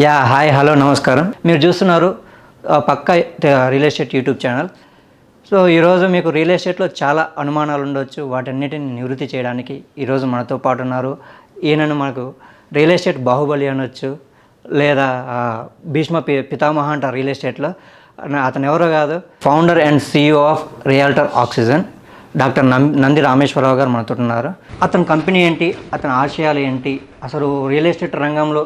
Yeah hi hello నమస్కారం. మీరు చూస్తున్నారు పక్కా real estate YouTube channel. So ఈరోజు మీకు రియల్ ఎస్టేట్లో చాలా అనుమానాలు ఉండొచ్చు, వాటన్నిటిని నివృత్తి చేయడానికి ఈరోజు మనతో పాటు ఉన్నారు. ఈయనను మనకు రియల్ ఎస్టేట్ బాహుబలి అనొచ్చు, లేదా భీష్మ పితామహ అంటారు రియల్ ఎస్టేట్లో. అతను ఎవరో కాదు, founder and CEO of realtor oxygen doctor Nandi Rameshwar Rao గారు మనతో ఉన్నారు. అతని కంపెనీ ఏంటి, అతని ఆశయాలు ఏంటి, అసలు రియల్ ఎస్టేట్ రంగంలో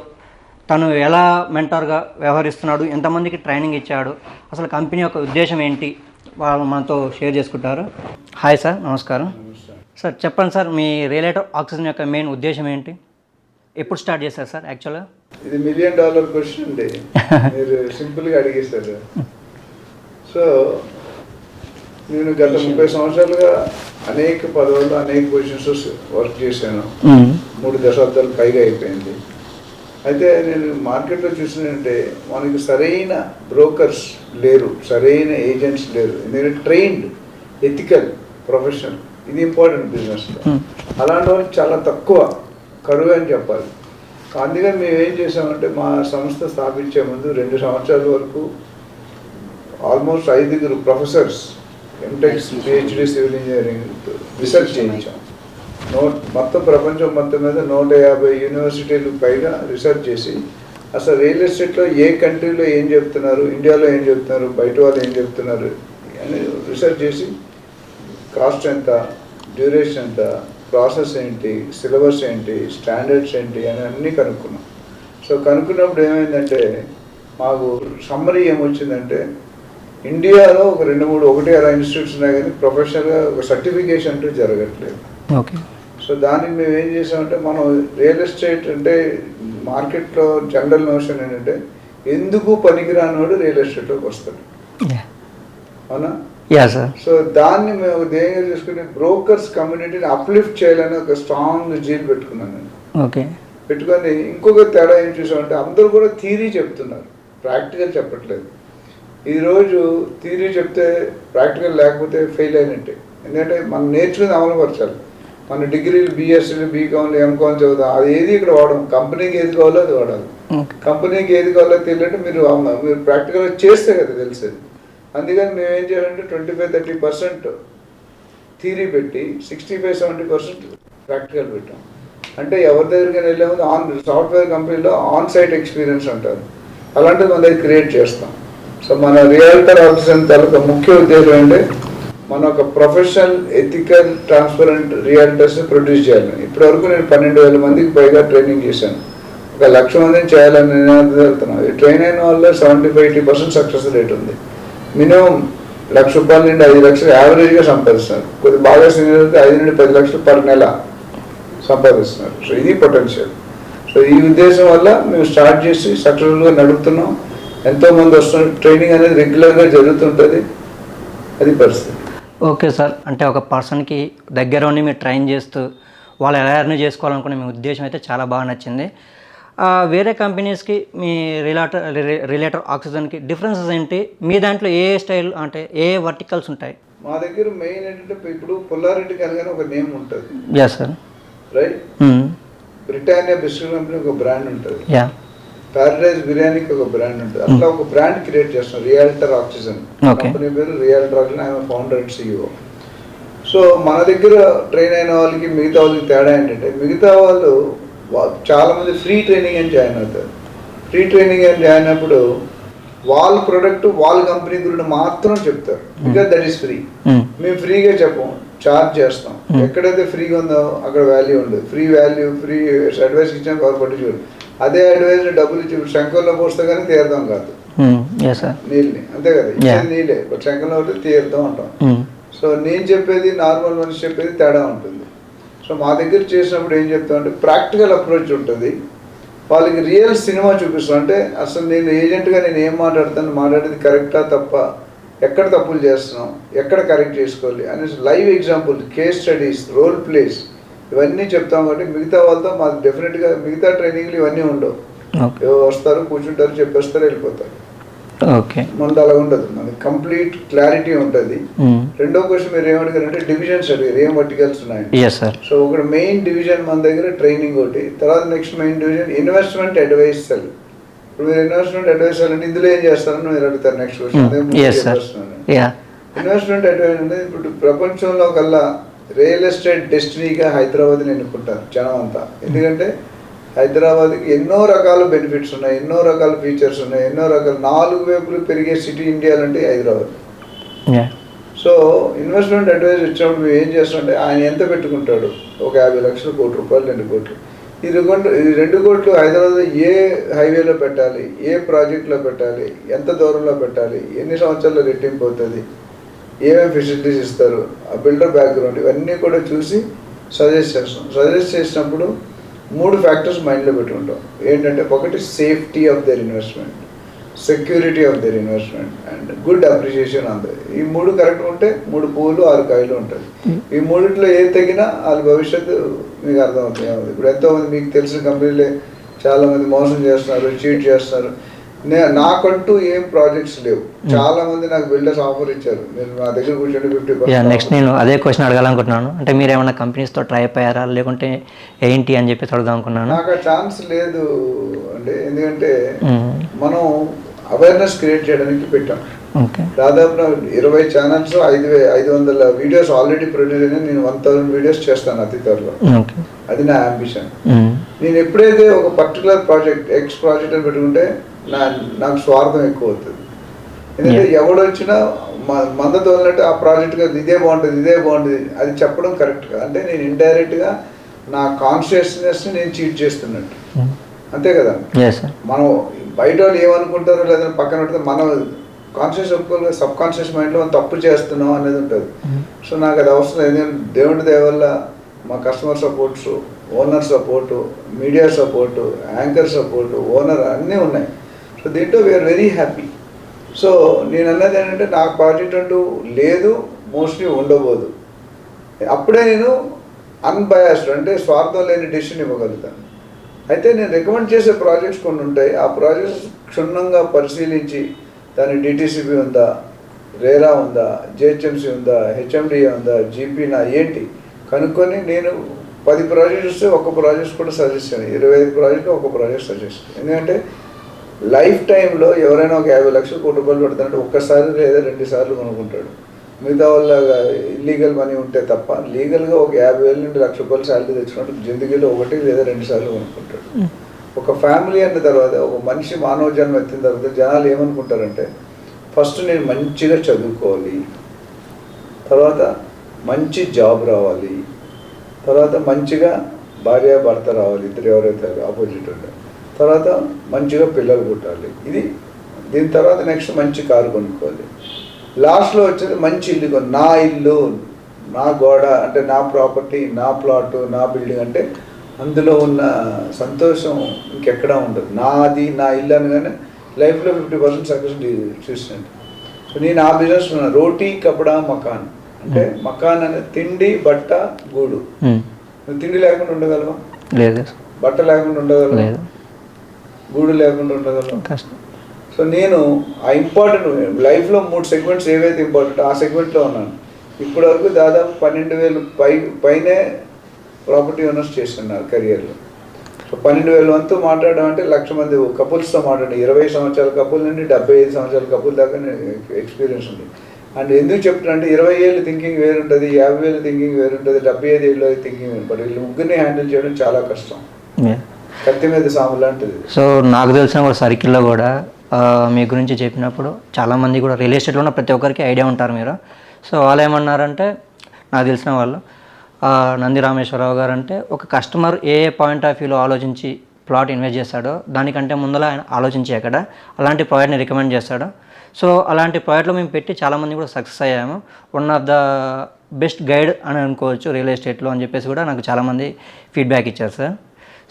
తను ఎలా మెంటర్గా వ్యవహరిస్తున్నాడు, ఎంతమందికి ట్రైనింగ్ ఇచ్చాడు, అసలు కంపెనీ యొక్క ఉద్దేశం ఏంటి, వాళ్ళు మనతో షేర్ చేసుకుంటారు. హాయ్ సార్, నమస్కారం. సార్ చెప్పండి సార్, మీ రియల్టర్ ఆక్సిజన్ యొక్క మెయిన్ ఉద్దేశం ఏంటి, ఎప్పుడు స్టార్ట్ చేశారు సార్? యాక్చువల్గా ఇది $1 మిలియన్ క్వశ్చన్ అండి, మీరు సింపుల్గా అడిగేశారు. సో నేను గత 30 సంవత్సరాలుగా అనేక పదవుల్లో అనేక పొజిషన్స్ వర్క్ చేశాను. 3 దశాబ్దాలు పైగా అయిపోయింది. అయితే నేను మార్కెట్లో చూసినంటే మనకి సరైన బ్రోకర్స్ లేరు, సరైన ఏజెంట్స్ లేరు. ఎందుకంటే ట్రైన్డ్, ఎథికల్, ప్రొఫెషనల్, ఇది ఇంపార్టెంట్ బిజినెస్లో. అలాంటి వాళ్ళు చాలా తక్కువ, కరువు అని చెప్పాలి. అందుకని మేము ఏం చేసామంటే, మా సంస్థ స్థాపించే ముందు 2 సంవత్సరాల వరకు almost 5 professors, ఎంటెక్స్, PhD civil engineering research చేయించాం. మొత్తం ప్రపంచం మొత్తం మీద 150 యూనివర్సిటీలు పైగా రీసెర్చ్ చేసి అసలు రియల్ ఎస్టేట్లో ఏ కంట్రీలో ఏం చెప్తున్నారు, ఇండియాలో ఏం చెప్తున్నారు, బయట వాళ్ళు ఏం చెప్తున్నారు అని రీసెర్చ్ చేసి కాస్ట్ ఎంత, డ్యూరేషన్ ఎంత, ప్రాసెస్ ఏంటి, సిలబస్ ఏంటి, స్టాండర్డ్స్ ఏంటి అని అన్నీ కనుక్కున్నాం. సో కనుక్కున్నప్పుడు ఏమైందంటే, మాకు సమ్మరీ ఏమొచ్చిందంటే, ఇండియాలో ఒక 2-3 1-6 ఇన్స్టిట్యూట్స్ ఉన్నాయి, కానీ ప్రొఫెషనల్గా ఒక సర్టిఫికేషన్ అంటూ జరగట్లేదు. ఓకే. సో దానికి మేము ఏం చేసామంటే, మనం రియల్ ఎస్టేట్ అంటే మార్కెట్లో జనరల్ నోషన్ ఏంటంటే, ఎందుకు పనికిరానోడు రియల్ ఎస్టేట్లోకి వస్తాడు, అవునా? సో దాన్ని మేము ధ్యేయంగా చేసుకుని బ్రోకర్స్ కమ్యూనిటీని అప్లిఫ్ట్ చేయాలని ఒక స్ట్రాంగ్ జీల్ పెట్టుకున్నాను నేను. ఓకే. పెట్టుకొని ఇంకొక తేడా ఏం చూసామంటే, అందరూ కూడా థియరీ చెప్తున్నారు, ప్రాక్టికల్ చెప్పట్లేదు. ఈరోజు థియరీ చెప్తే ప్రాక్టికల్ లేకపోతే ఫెయిల్ అయినట్టే. ఎందుకంటే మనం నేర్చుకుని అమలుపరచాలి. మన డిగ్రీలు, BScలు, BComలు, MCom చదువుతాం, అది ఏది ఇక్కడ వాడడం. కంపెనీకి ఏది కావాలో అది వాడాలి. కంపెనీకి ఏది కావాలో తెలియంటే మీరు ప్రాక్టికల్గా చేస్తే కదా తెలిసేది. అందుకని మేము ఏం చేయాలంటే 25-30% థియరీ పెట్టి 65-70% ప్రాక్టికల్ పెట్టాం. అంటే ఎవరి దగ్గరికి వెళ్ళే సాఫ్ట్వేర్ కంపెనీలో ఆన్ సైట్ ఎక్స్పీరియన్స్ అంటారు, అలాంటిది మన దగ్గర క్రియేట్ చేస్తాం. సో మన రియల్టర్ ఆక్సిజన్ తాలూకా ముఖ్య ఉద్దేశం అంటే, మన ఒక professional, ethical, transparent realtors produce చేయాలి. ఇప్పటివరకు నేను 12,000 మందికి పైగా ట్రైనింగ్ చేశాను. 1,00,000 మందిని చేయాలని నేను వెళ్తున్నాను. ఈ ట్రైన్ అయిన వల్ల 75-80% సక్సెస్ రేట్ ఉంది. మినిమం ₹1,00,000 నుండి 5 లక్షలు యావరేజ్గా సంపాదిస్తున్నారు. కొద్ది బాగా సీనియర్ అయితే 5 నుండి 10 లక్షలు పర్ నెల సంపాదిస్తున్నారు. సో ఇది పొటెన్షియల్. సో ఈ ఉద్దేశం వల్ల మేము స్టార్ట్ చేసి సక్సెస్ఫుల్గా నడుపుతున్నాం. ఎంతోమంది వస్తున్నారు, ట్రైనింగ్ అనేది రెగ్యులర్గా జరుగుతుంటుంది. అది పరిస్థితి. ఓకే సార్, అంటే ఒక పర్సన్కి దగ్గర ఉండి మీరు ట్రైన్ చేస్తూ వాళ్ళు ఎలా ఎర్న్ చేసుకోవాలనుకునే మీ ఉద్దేశం అయితే చాలా బాగా నచ్చింది. వేరే కంపెనీస్కి మీ రిలేటర్ ఆక్సిజన్కి డిఫరెన్సెస్ ఏంటి? మీ దాంట్లో ఏ స్టైల్, అంటే ఏ వర్టికల్స్ ఉంటాయి? మా దగ్గర మెయిన్ ఏంటంటే, ఇప్పుడు పొల్లారెడ్డి కనుక ఒక నేమ్ ఉంటుంది. Yeah sir. Right. Britannia biscuit company ఒక బ్రాండ్ ఉంటుంది. యా. ప్యారడైజ్ బిర్యానీకి ఒక బ్రాండ్ ఉంటుంది. అట్లా ఒక బ్రాండ్ క్రియేట్ చేస్తాం, రియల్టర్ ఆక్సిజన్. కంపెనీ పేరు realtor oxygen. I'm founder and CEO. So మన దగ్గర ట్రైన్ అయిన వాళ్ళకి మిగతా వాళ్ళకి తేడా ఏంటంటే, మిగతా వాళ్ళు చాలామంది ఫ్రీ ట్రైనింగ్ అని జాయిన్ అవుతారు. ఫ్రీ ట్రైనింగ్ అని జాయిన్ అయినప్పుడు వాళ్ళ ప్రొడక్ట్, వాళ్ళ కంపెనీ గురించి మాత్రం చెప్తారు, బికాజ్ దట్ ఈస్ ఫ్రీ. మేము ఫ్రీగా చెప్పం, ఛార్జ్ చేస్తాం. ఎక్కడైతే ఫ్రీగా ఉందో అక్కడ వాల్యూ ఉండదు. ఫ్రీ అడ్వైస్ ఇచ్చాం, కవర్ పట్టించుకోరు. అదే అడ్వైజ్ డబ్బులు ఇచ్చి శంఖంలో పోస్తే కానీ తీర్థం కాదు, నీళ్ళని, అంతే కదా, ఇచ్చేది నీళ్ళే, బట్ శంఖంలో పోతే తీర్థం అంటాం. సో నేను చెప్పేది, నార్మల్ మనిషి చెప్పేది తేడా ఉంటుంది. సో మా దగ్గర చేసినప్పుడు ఏం చెప్తామంటే, ప్రాక్టికల్ అప్రోచ్ ఉంటుంది. వాళ్ళకి రియల్ సినిమా చూపిస్తాం. అంటే అసలు నేను ఏజెంట్గా నేను ఏం మాట్లాడేది కరెక్టా తప్ప, ఎక్కడ తప్పులు చేస్తున్నాం, ఎక్కడ కరెక్ట్ చేసుకోవాలి అనేసి live example, case studies, role plays, ఇవన్నీ చెప్తాం. కాబట్టి మిగతా వాళ్ళతో మాకు డెఫినెట్గా మిగతా ట్రైనింగ్లు ఇవన్నీ ఉండవు. వస్తారు, కూర్చుంటారు, చెప్పేస్తారు, వెళ్ళిపోతారు. ఓకే. మనది అలా ఉండదు, మనకి కంప్లీట్ క్లారిటీ ఉంటుంది. రెండో క్వశ్చన్ మీరు ఏమడిగారంటే, డివిజన్స్ అడిగారు, ఏం వర్టికల్స్ ఉన్నాయి. సో ఒకటి మెయిన్ డివిజన్ మన దగ్గర ట్రైనింగ్ ఒకటి, తర్వాత next main division investment advice cell. ఇప్పుడు మీరు ఇన్వెస్ట్మెంట్ అడ్వైజర్ అంటే ఇందులో ఏం చేస్తారని మీరు అడుగుతారు next yes sir question. yeah investment advisor అంటే ఇప్పుడు ప్రపంచంలో కల్లా రియల్ ఎస్టేట్ డెస్టినీగా హైదరాబాద్ని ఎన్నుకుంటారు జనం అంతా. ఎందుకంటే హైదరాబాద్కి ఎన్నో రకాల బెనిఫిట్స్ ఉన్నాయి, ఎన్నో రకాల ఫీచర్స్ ఉన్నాయి, ఎన్నో రకాల 4 వైపులు పెరిగే సిటీ ఇండియాలో అంటే Hyderabad. yeah so investment advice వచ్చినప్పుడు మేము ఏం చేస్తామంటే ఆయన ఎంత పెట్టుకుంటాడు, ఒక 50 లక్షలు, 1 కోటి రూపాయలు, 2 కోట్లు. ఈ 2 కోట్లు హైదరాబాద్లో ఏ హైవేలో పెట్టాలి, ఏ ప్రాజెక్ట్లో పెట్టాలి, ఎంత దూరంలో పెట్టాలి, ఎన్ని సంవత్సరాల్లో రెట్టింపు అవుతుంది, ఏమేమి ఫెసిలిటీస్ ఇస్తారు, ఆ బిల్డర్ బ్యాక్గ్రౌండ్ ఇవన్నీ కూడా చూసి సజెస్ట్ చేస్తాం. సజెస్ట్ చేసినప్పుడు 3 ఫ్యాక్టర్స్ మైండ్లో పెట్టుకుంటాం. ఏంటంటే ఒకటి safety of their investment, security of their investment and good appreciation on their. ఈ 3 కరెక్ట్ ఉంటే 3 పువ్వులు 6 కాయలు ఉంటుంది. ఈ 3లో ఏది తగినా వాళ్ళ భవిష్యత్తు మీకు అర్థమవుతుంది. ఇప్పుడు ఎంతోమంది మీకు తెలిసిన కంపెనీలే చాలామంది మోసం చేస్తున్నారు, చీట్ చేస్తున్నారు. నాకంటూ ఏం ప్రాజెక్ట్స్ లేవు. చాలా మంది నాకు బిల్డర్స్ ఆఫర్ ఇచ్చారు, మీరు నా దగ్గర కూర్చొని 50%. నెక్స్ట్ నేను అదే క్వశ్చన్ అడగాలనుకుంటున్నాను. అంటే మీరు ఏమైనా కంపెనీస్తో ట్రై అయిపోయారా, లేకుంటే ఏంటి అని చెప్పి అడుగుదాం అనుకున్నాను. నాకు ఆ ఛాన్స్ లేదు అంటే, ఎందుకంటే మనం అవేర్నెస్ క్రియేట్ చేయడానికి పెట్టాం. దాదాపు 20 ఛానల్స్, 500 వీడియోస్ ఆల్రెడీ ప్రొడ్యూస్ అయినా. నేను 1000 వీడియోస్ చేస్తాను అతి త్వరలో. అది నా అంబిషన్. నేను ఎప్పుడైతే ఒక పర్టికులర్ ప్రాజెక్ట్ ఎక్స్ ప్రాజెక్ట్ అని పెట్టుకుంటే నాకు స్వార్థం ఎక్కువ అవుతుంది. ఎందుకంటే ఎవడొచ్చినా మందతో వెళ్ళినట్టు ఆ ప్రాజెక్ట్ ఇదే బాగుంటుంది, ఇదే బాగుంటుంది అది చెప్పడం కరెక్ట్గా. అంటే నేను ఇండైరెక్ట్గా నా కాన్షియస్నెస్ని నేను చీట్ చేస్తున్నట్టు, అంతే కదా. మనం బయట వాళ్ళు ఏమనుకుంటారో లేదని పక్కన పెడితే మనం కాన్షియస్ సబ్ కాన్షియస్ మైండ్లో మనం తప్పు చేస్తున్నాం అనేది ఉంటుంది. సో నాకు అది అవసరం లేదు. దేవుడి దయ వల్ల మా customer supports, owner support, media support, anchor support, owner అన్నీ ఉన్నాయి. సో దీంట్లో వీఆర్ వెరీ హ్యాపీ. సో నేను అన్నది ఏంటంటే నాకు ప్రాజెక్ట్ అంటూ లేదు, మోస్ట్లీ ఉండబోదు. అప్పుడే నేను అన్బయాస్డ్ అంటే స్వార్థం లేని డెసిషన్ ఇవ్వగలుగుతాను. అయితే నేను రికమెండ్ చేసే ప్రాజెక్ట్స్ కొన్ని ఉంటాయి. ఆ ప్రాజెక్ట్స్ క్షుణ్ణంగా పరిశీలించి దాని డిటీసీబీ ఉందా, రేరా ఉందా, జిహెచ్ఎంసీ ఉందా, హెచ్ఎండిఏ ఉందా, జీపీనా ఏంటి కనుక్కొని నేను 10 ప్రాజెక్ట్స్ వస్తే ఒక ప్రాజెక్ట్స్ కూడా సజెస్ట్ చేయాలి. 25 ప్రాజెక్టులు ఒక ప్రాజెక్ట్ సజెస్ట్. ఎందుకంటే లైఫ్ టైంలో ఎవరైనా ఒక 50 లక్షలు, 1 కోటి రూపాయలు పెడతానంటే ఒక్కసారి లేదా 2 సార్లు కొనుక్కుంటాడు. మిగతా వాళ్ళ ఇల్లీగల్ మనీ ఉంటే తప్ప లీగల్గా ఒక 50,000 నుండి 1,00,000 రూపాయలు శాలరీ తెచ్చుకుంటే జిందగీలో 1 లేదా 2 సార్లు కొనుక్కుంటాడు. ఒక ఫ్యామిలీ అన్న తర్వాత, ఒక మనిషి మానవ జన్మ ఎత్తిన తర్వాత జనాలు ఏమనుకుంటారంటే ఫస్ట్ నేను మంచిగా చదువుకోవాలి, తర్వాత మంచి జాబ్ రావాలి, తర్వాత మంచిగా భార్య భర్త రావాలి, ఇద్దరు ఎవరైతే ఆపోజిట్ ఉంటారు, తర్వాత మంచిగా పిల్లలు పుట్టాలి. ఇది దీని తర్వాత నెక్స్ట్ మంచి కారు కొనుక్కోవాలి, లాస్ట్లో వచ్చేది మంచి ఇల్లు కొని, నా ఇల్లు, నా గోడ అంటే నా ప్రాపర్టీ, నా ప్లాటు, నా బిల్డింగ్ అంటే అందులో ఉన్న సంతోషం ఇంకెక్కడా ఉండదు. నాది, నా ఇల్లు అనగానే లైఫ్లో 50% సక్సెస్ చూసినట్టు. సో నేను ఆ బిజినెస్ ఉన్నాను. రోటీ కపడా మకాన్ అంటే మకాన్ అనే తిండి, బట్ట, గూడు. నువ్వు తిండి లేకుండా ఉండగలవా? లేదు. బట్ట లేకుండా ఉండగలవా? గూడు లేకుండా ఉండగలవా? సో నేను ఆ ఇంపార్టెంట్ లైఫ్లో 3 సెగ్మెంట్స్ ఏవైతే ఇంపార్టెంట్ ఆ సెగ్మెంట్లో ఉన్నాను. ఇప్పటివరకు దాదాపు 12,000 పైనే ప్రాపర్టీ ఓనర్స్ చేస్తున్నారు కెరియర్లో. సో 12,000 వంతు మాట్లాడడం అంటే 1,00,000 మంది కపుల్స్తో మాట్లాడి 20 సంవత్సరాల కపుల్ నుండి 75 సంవత్సరాల కపుల్ దాకా ఎక్స్పీరియన్స్ ఉంది. అండ్ ఎందుకు చెప్తున్నా 20 ఏళ్ళు థింకింగ్ వేరుంటుంది, 50 ఏళ్ళు థింకింగ్ వేరుంటుంది, 75 ఏళ్ళు థింకింగ్ వేరు. బట్ వీళ్ళు ముగ్గురిని హ్యాండిల్ చేయడం చాలా కష్టం, కత్తి మీద సాము లాంటిది. సో నాకు తెలిసిన కూడా సర్కిల్లో కూడా మీ గురించి చెప్పినప్పుడు చాలామంది కూడా రియల్ ఎస్టేట్లో ఉన్న ప్రతి ఒక్కరికి ఐడియా ఉంటారు మీరు. సో వాళ్ళు ఏమన్నారంటే, నాకు తెలిసిన వాళ్ళు నంది రామేశ్వరరావు గారు అంటే ఒక కస్టమర్ ఏ పాయింట్ ఆఫ్ వ్యూలో ఆలోచించి ప్లాట్ ఇన్వెస్ట్ చేస్తాడో దానికంటే ముందర ఆయన ఆలోచించి ఎక్కడ అలాంటి ప్రాజెక్ట్ని రికమెండ్ చేస్తాడో. సో అలాంటి ప్రాజెక్ట్లో మేము పెట్టి చాలామంది కూడా సక్సెస్ అయ్యాము. One of the best guide అని అనుకోవచ్చు రియల్ ఎస్టేట్లో అని చెప్పేసి కూడా నాకు చాలామంది ఫీడ్బ్యాక్ ఇచ్చారు సార్.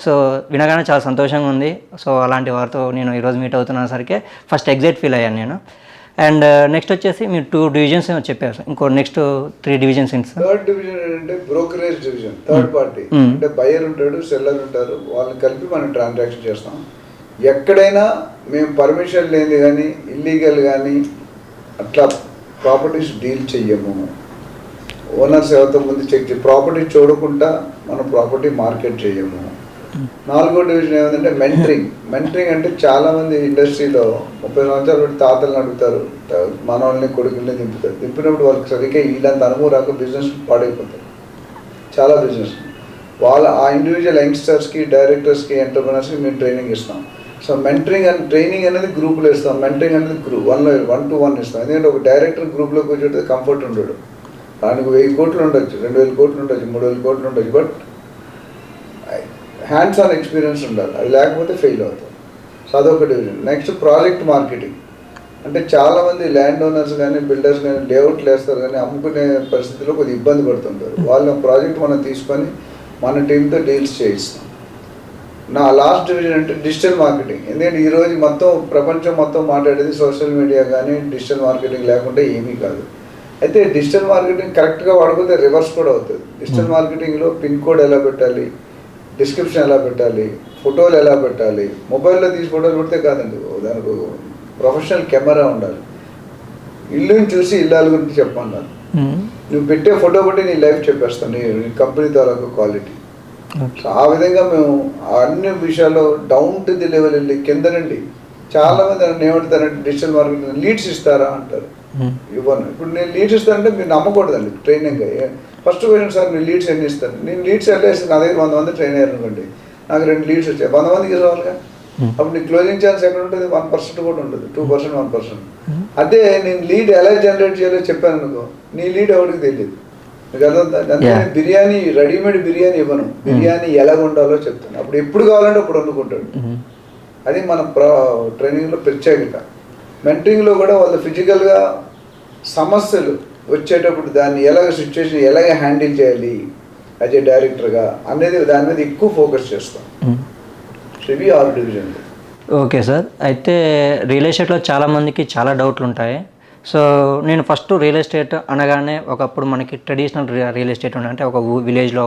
సో వినగానే చాలా సంతోషంగా ఉంది. సో అలాంటి వారితో నేను ఈరోజు మీట్ అవుతున్న సరికి ఫస్ట్ ఎగ్జైట్ ఫీల్ అయ్యాను నేను. అండ్ నెక్స్ట్ వచ్చేసి మీరు 2 డివిజన్స్ చెప్పారు సార్, ఇంకో నెక్స్ట్ 3 డివిజన్స్ ఏంటి సార్? థర్డ్ డివిజన్ ఏంటంటే బ్రోకరేజ్ డివిజన్, థర్డ్ పార్టీ అంటే బయర్ ఉంటాడు, సెల్లర్ ఉంటారు, వాళ్ళని కలిపి మనం ట్రాన్సాక్షన్ చేస్తాం. ఎక్కడైనా మేము పర్మిషన్ లేని కానీ ఇల్లీగల్ కానీ అట్లా ప్రాపర్టీస్ డీల్ చెయ్యము. ఓనర్స్ ఎవరితో ముందు చెక్ ప్రాపర్టీ చూడకుండా మనం ప్రాపర్టీ మార్కెట్ చేయము. నాలుగో డివిజన్ ఏమంటే మెంటరింగ్. మెంటరింగ్ అంటే చాలామంది ఇండస్ట్రీలో 30 సంవత్సరాలు బట్టి తాతలను అడుగుతారు, మనవాళ్ళని కొడుకుల్ని దింపుతారు. దింపినప్పుడు వాళ్ళకి సరిగ్గా ఇలాంటి అనుభవం రాక బిజినెస్ పాడైపోతారు. చాలా బిజినెస్ వాళ్ళ ఆ ఇండివిజువల్ యంగ్స్టర్స్కి, డైరెక్టర్స్కి, ఎంటర్ప్రినర్స్కి మేము ట్రైనింగ్ ఇస్తాం. సో మెంటరింగ్ అండ్ ట్రైనింగ్ అనేది గ్రూప్లో ఇస్తాం. మెంటరింగ్ అనేది గ్రూప్ 1 ఇస్తాం. ఎందుకంటే ఒక డైరెక్టర్ గ్రూప్లో కూర్చోటే కంఫర్ట్ ఉండడు. దానికి 1000 కోట్లు ఉండొచ్చు, 2000 కోట్లు ఉండొచ్చు, 3000 కోట్లు ఉండొచ్చు, బట్ హ్యాండ్స్ ఆన్ ఎక్స్పీరియన్స్ ఉండాలి. అది లేకపోతే ఫెయిల్ అవుతాం. సో అదొక డివిజన్. Next project marketing. అంటే చాలామంది ల్యాండ్ ఓనర్స్ కానీ, బిల్డర్స్ కానీ లేఅవుట్లు వేస్తారు కానీ అమ్ముకునే పరిస్థితిలో కొద్దిగా ఇబ్బంది పడుతుంటారు. వాళ్ళ ప్రాజెక్ట్ మనం తీసుకొని మన టీంతో డీల్స్ చేయిస్తాం. నా లాస్ట్ డివిజన్ అంటే డిజిటల్ మార్కెటింగ్. ఎందుకంటే ఈరోజు మొత్తం ప్రపంచం మొత్తం మాట్లాడేది సోషల్ మీడియా కానీ డిజిటల్ మార్కెటింగ్ లేకుంటే ఏమీ కాదు. అయితే డిజిటల్ మార్కెటింగ్ కరెక్ట్గా వాడుకుంటే రివర్స్ కూడా అవుతుంది. డిజిటల్ మార్కెటింగ్లో పిన్ కోడ్ ఎలా పెట్టాలి, డిస్క్రిప్షన్ ఎలా పెట్టాలి, ఫోటోలు ఎలా పెట్టాలి, మొబైల్లో తీసి ఫోటోలు పెడితే కాదండి, దానికి ప్రొఫెషనల్ కెమెరా ఉండాలి. ఇల్లుని చూసి ఇల్లాల గురించి చెప్పమన్నారు. నువ్వు పెట్టే ఫోటో బట్టి నీ లైఫ్ చెప్పేస్తాను, నీ కంపెనీ తాలూకు క్వాలిటీ. సో ఆ విధంగా మేము అన్ని విషయాల్లో డౌన్ టు ది లెవెల్ వెళ్ళి కింద నుండి చాలామంది నన్ను ఏమంటారంటే డిజిటల్ మార్కెటింగ్ లీడ్స్ ఇస్తారా అంటారు. ఇవ్వను. ఇప్పుడు నేను లీడ్స్ ఇస్తానంటే మీరు నమ్మకూడదండి. ట్రైనింగ్ ఫస్ట్ క్వశ్చన్, సార్ మీరు లీడ్స్ ఎన్ని ఇస్తారు? నేను లీడ్స్ ఎలా ఇస్తాను? నా దగ్గర 100 మంది ట్రైన్ అయ్యారు అనుకోండి, నాకు 2 లీడ్స్ వచ్చాయి, 100 మందికి ఇవ్వాలిగా. అప్పుడు నీ క్లోజింగ్ ఛాన్స్ ఎక్కడ ఉంటుంది? 1% కూడా ఉండదు, 2%, 1%. అదే నేను లీడ్ ఎలా జనరేట్ చేయాలో చెప్పాను అనుకో, నీ లీడ్ ఎవరికి తెలియదు. మీకు అర్థం? అందుకే బిర్యానీ, రెడీమేడ్ బిర్యానీ ఇవ్వను, బిర్యానీ ఎలాగ ఉండాలో చెప్తాను. అప్పుడు ఎప్పుడు కావాలంటే అప్పుడు వండుకుంటాడు. అది మన ట్రైనింగ్లో ప్రత్యేకత. మెంటరింగ్లో కూడా వాళ్ళు ఫిజికల్గా సమస్యలు వచ్చేటప్పుడు దాన్ని ఎలాగ సిచ్యువేషన్ ఎలాగ హ్యాండిల్ చేయాలి యాజ్ ఏ డైరెక్టర్గా అనేది దాని మీద ఎక్కువ ఫోకస్ చేస్తాం. ఇవి 6 డివిజన్లు. Okay sir. అయితే రియల్ ఎస్టేట్లో చాలామందికి చాలా డౌట్లు ఉంటాయి. సో నేను ఫస్ట్ రియల్ ఎస్టేట్ అనగానే ఒకప్పుడు మనకి ట్రెడిషనల్ రియల్ ఎస్టేట్ ఉండే, అంటే ఒక విలేజ్లో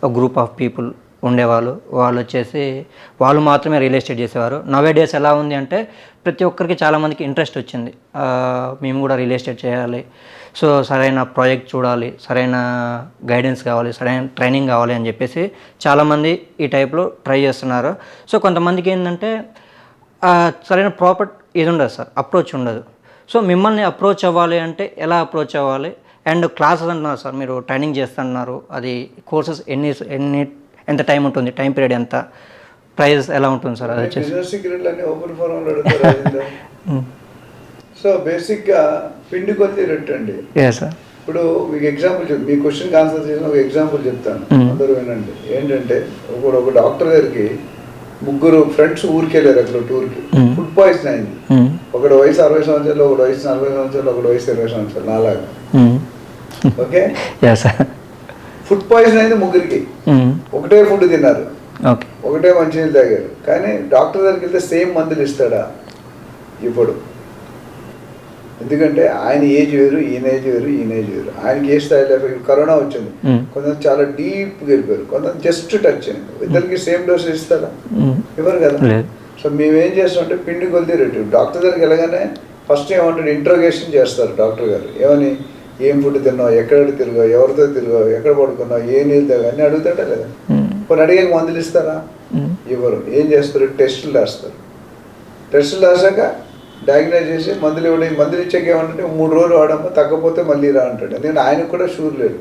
ఒక గ్రూప్ ఆఫ్ పీపుల్ ఉండేవాళ్ళు. వాళ్ళు వచ్చేసి వాళ్ళు మాత్రమే రియల్ ఎస్టేట్ చేసేవారు. నవే డేస్ ఎలా ఉంది అంటే ప్రతి ఒక్కరికి చాలామందికి ఇంట్రెస్ట్ వచ్చింది, మేము కూడా రియల్ ఎస్టేట్ చేయాలి, సో సరైన ప్రాజెక్ట్ చూడాలి, సరైన గైడెన్స్ కావాలి, సరైన ట్రైనింగ్ కావాలి అని చెప్పేసి చాలామంది ఈ టైప్లో ట్రై చేస్తున్నారు. సో కొంతమందికి ఏంటంటే సరైన ప్రాపర్ ఇది ఉండదు సార్, అప్రోచ్ ఉండదు. సో మిమ్మల్ని అప్రోచ్ అవ్వాలి అంటే ఎలా అప్రోచ్ అవ్వాలి? అండ్ క్లాసెస్ అంటున్నారు సార్, మీరు ట్రైనింగ్ చేస్తున్నారు, అది కోర్సెస్ ఎంత టైం ఉంటుంది, టైం పీరియడ్ ఎంత, ప్రైస్ ఎలా ఉంటుంది సార్? అది వచ్చేసి ఓపెన్ ఫోరంలో అడుగుతారు. సో బేసిక్గా పిండి కొద్ది రెట్ అండి. సార్ ఇప్పుడు మీకు ఎగ్జాంపుల్ మీ క్వశ్చన్కి ఆన్సర్ చేసిన ఒక ఎగ్జాంపుల్ చెప్తాను, అందరూ వినండి. ఏంటంటే ఒక డాక్టర్ దగ్గరికి 3 ఫ్రెండ్స్ ఊరికి వెళ్ళారు, అక్కడ టూర్కి. ఫుడ్ పాయిజన్ అయింది. ఒకటి వయసు 60 సంవత్సరాలు, ఒకటి వయసు 40 సంవత్సరాలు, ఒకటి వయసు 20 సంవత్సరాలు, నాలాగా. ఓకే, ఫుడ్ పాయిజన్ అయింది 3కి. ఒకటే ఫుడ్ తిన్నారు, ఒకటే మంచినీళ్ళు తాగారు. కానీ డాక్టర్ దగ్గరికి వెళ్తే సేమ్ మందులు ఇస్తాడా? ఇప్పుడు ఎందుకంటే ఆయన ఏజ్ వేరు, ఈయన ఏజ్ వేరు, ఈయన ఏజ్ వేరు. ఆయనకి ఏ స్థాయిలో కరోనా వచ్చింది, కొంచెం చాలా డీప్గా వెళ్ళిపోయారు, కొంచెం జస్ట్ టచ్ అయింది. ఇద్దరికి సేమ్ డోస్ ఇస్తారా? ఇవ్వరు కదా. సో మేమేం చేస్తామంటే పిండి కొద్ది రేటు. డాక్టర్ దగ్గరికి వెళ్ళగానే ఫస్ట్ ఏమంటాడు, ఇంట్రోగేషన్ చేస్తారు డాక్టర్ గారు. ఏమని, ఏం ఫుడ్ తిన్నావు, ఎక్కడ తిరిగావు, ఎవరితో తిరిగావు, ఎక్కడ పడుకున్నావు, ఏ నీళ్ళు తాగా అన్నీ అడుగుతాడా లేదా? కొన్ని అడిగాక మందులు ఇస్తారా? ఇవ్వరు. ఏం చేస్తారు, టెస్టులు రాస్తారు. టెస్టులు రాసాక డయాగ్నైజ్ చేసి మందులు ఇవ్వడం. మందులు ఇచ్చాక ఏమంటే 3 రోజులు వాడమ్మా, తగ్గపోతే మళ్ళీ రా అంటాడు. ఎందుకంటే ఆయనకు కూడా షూర్ లేదు.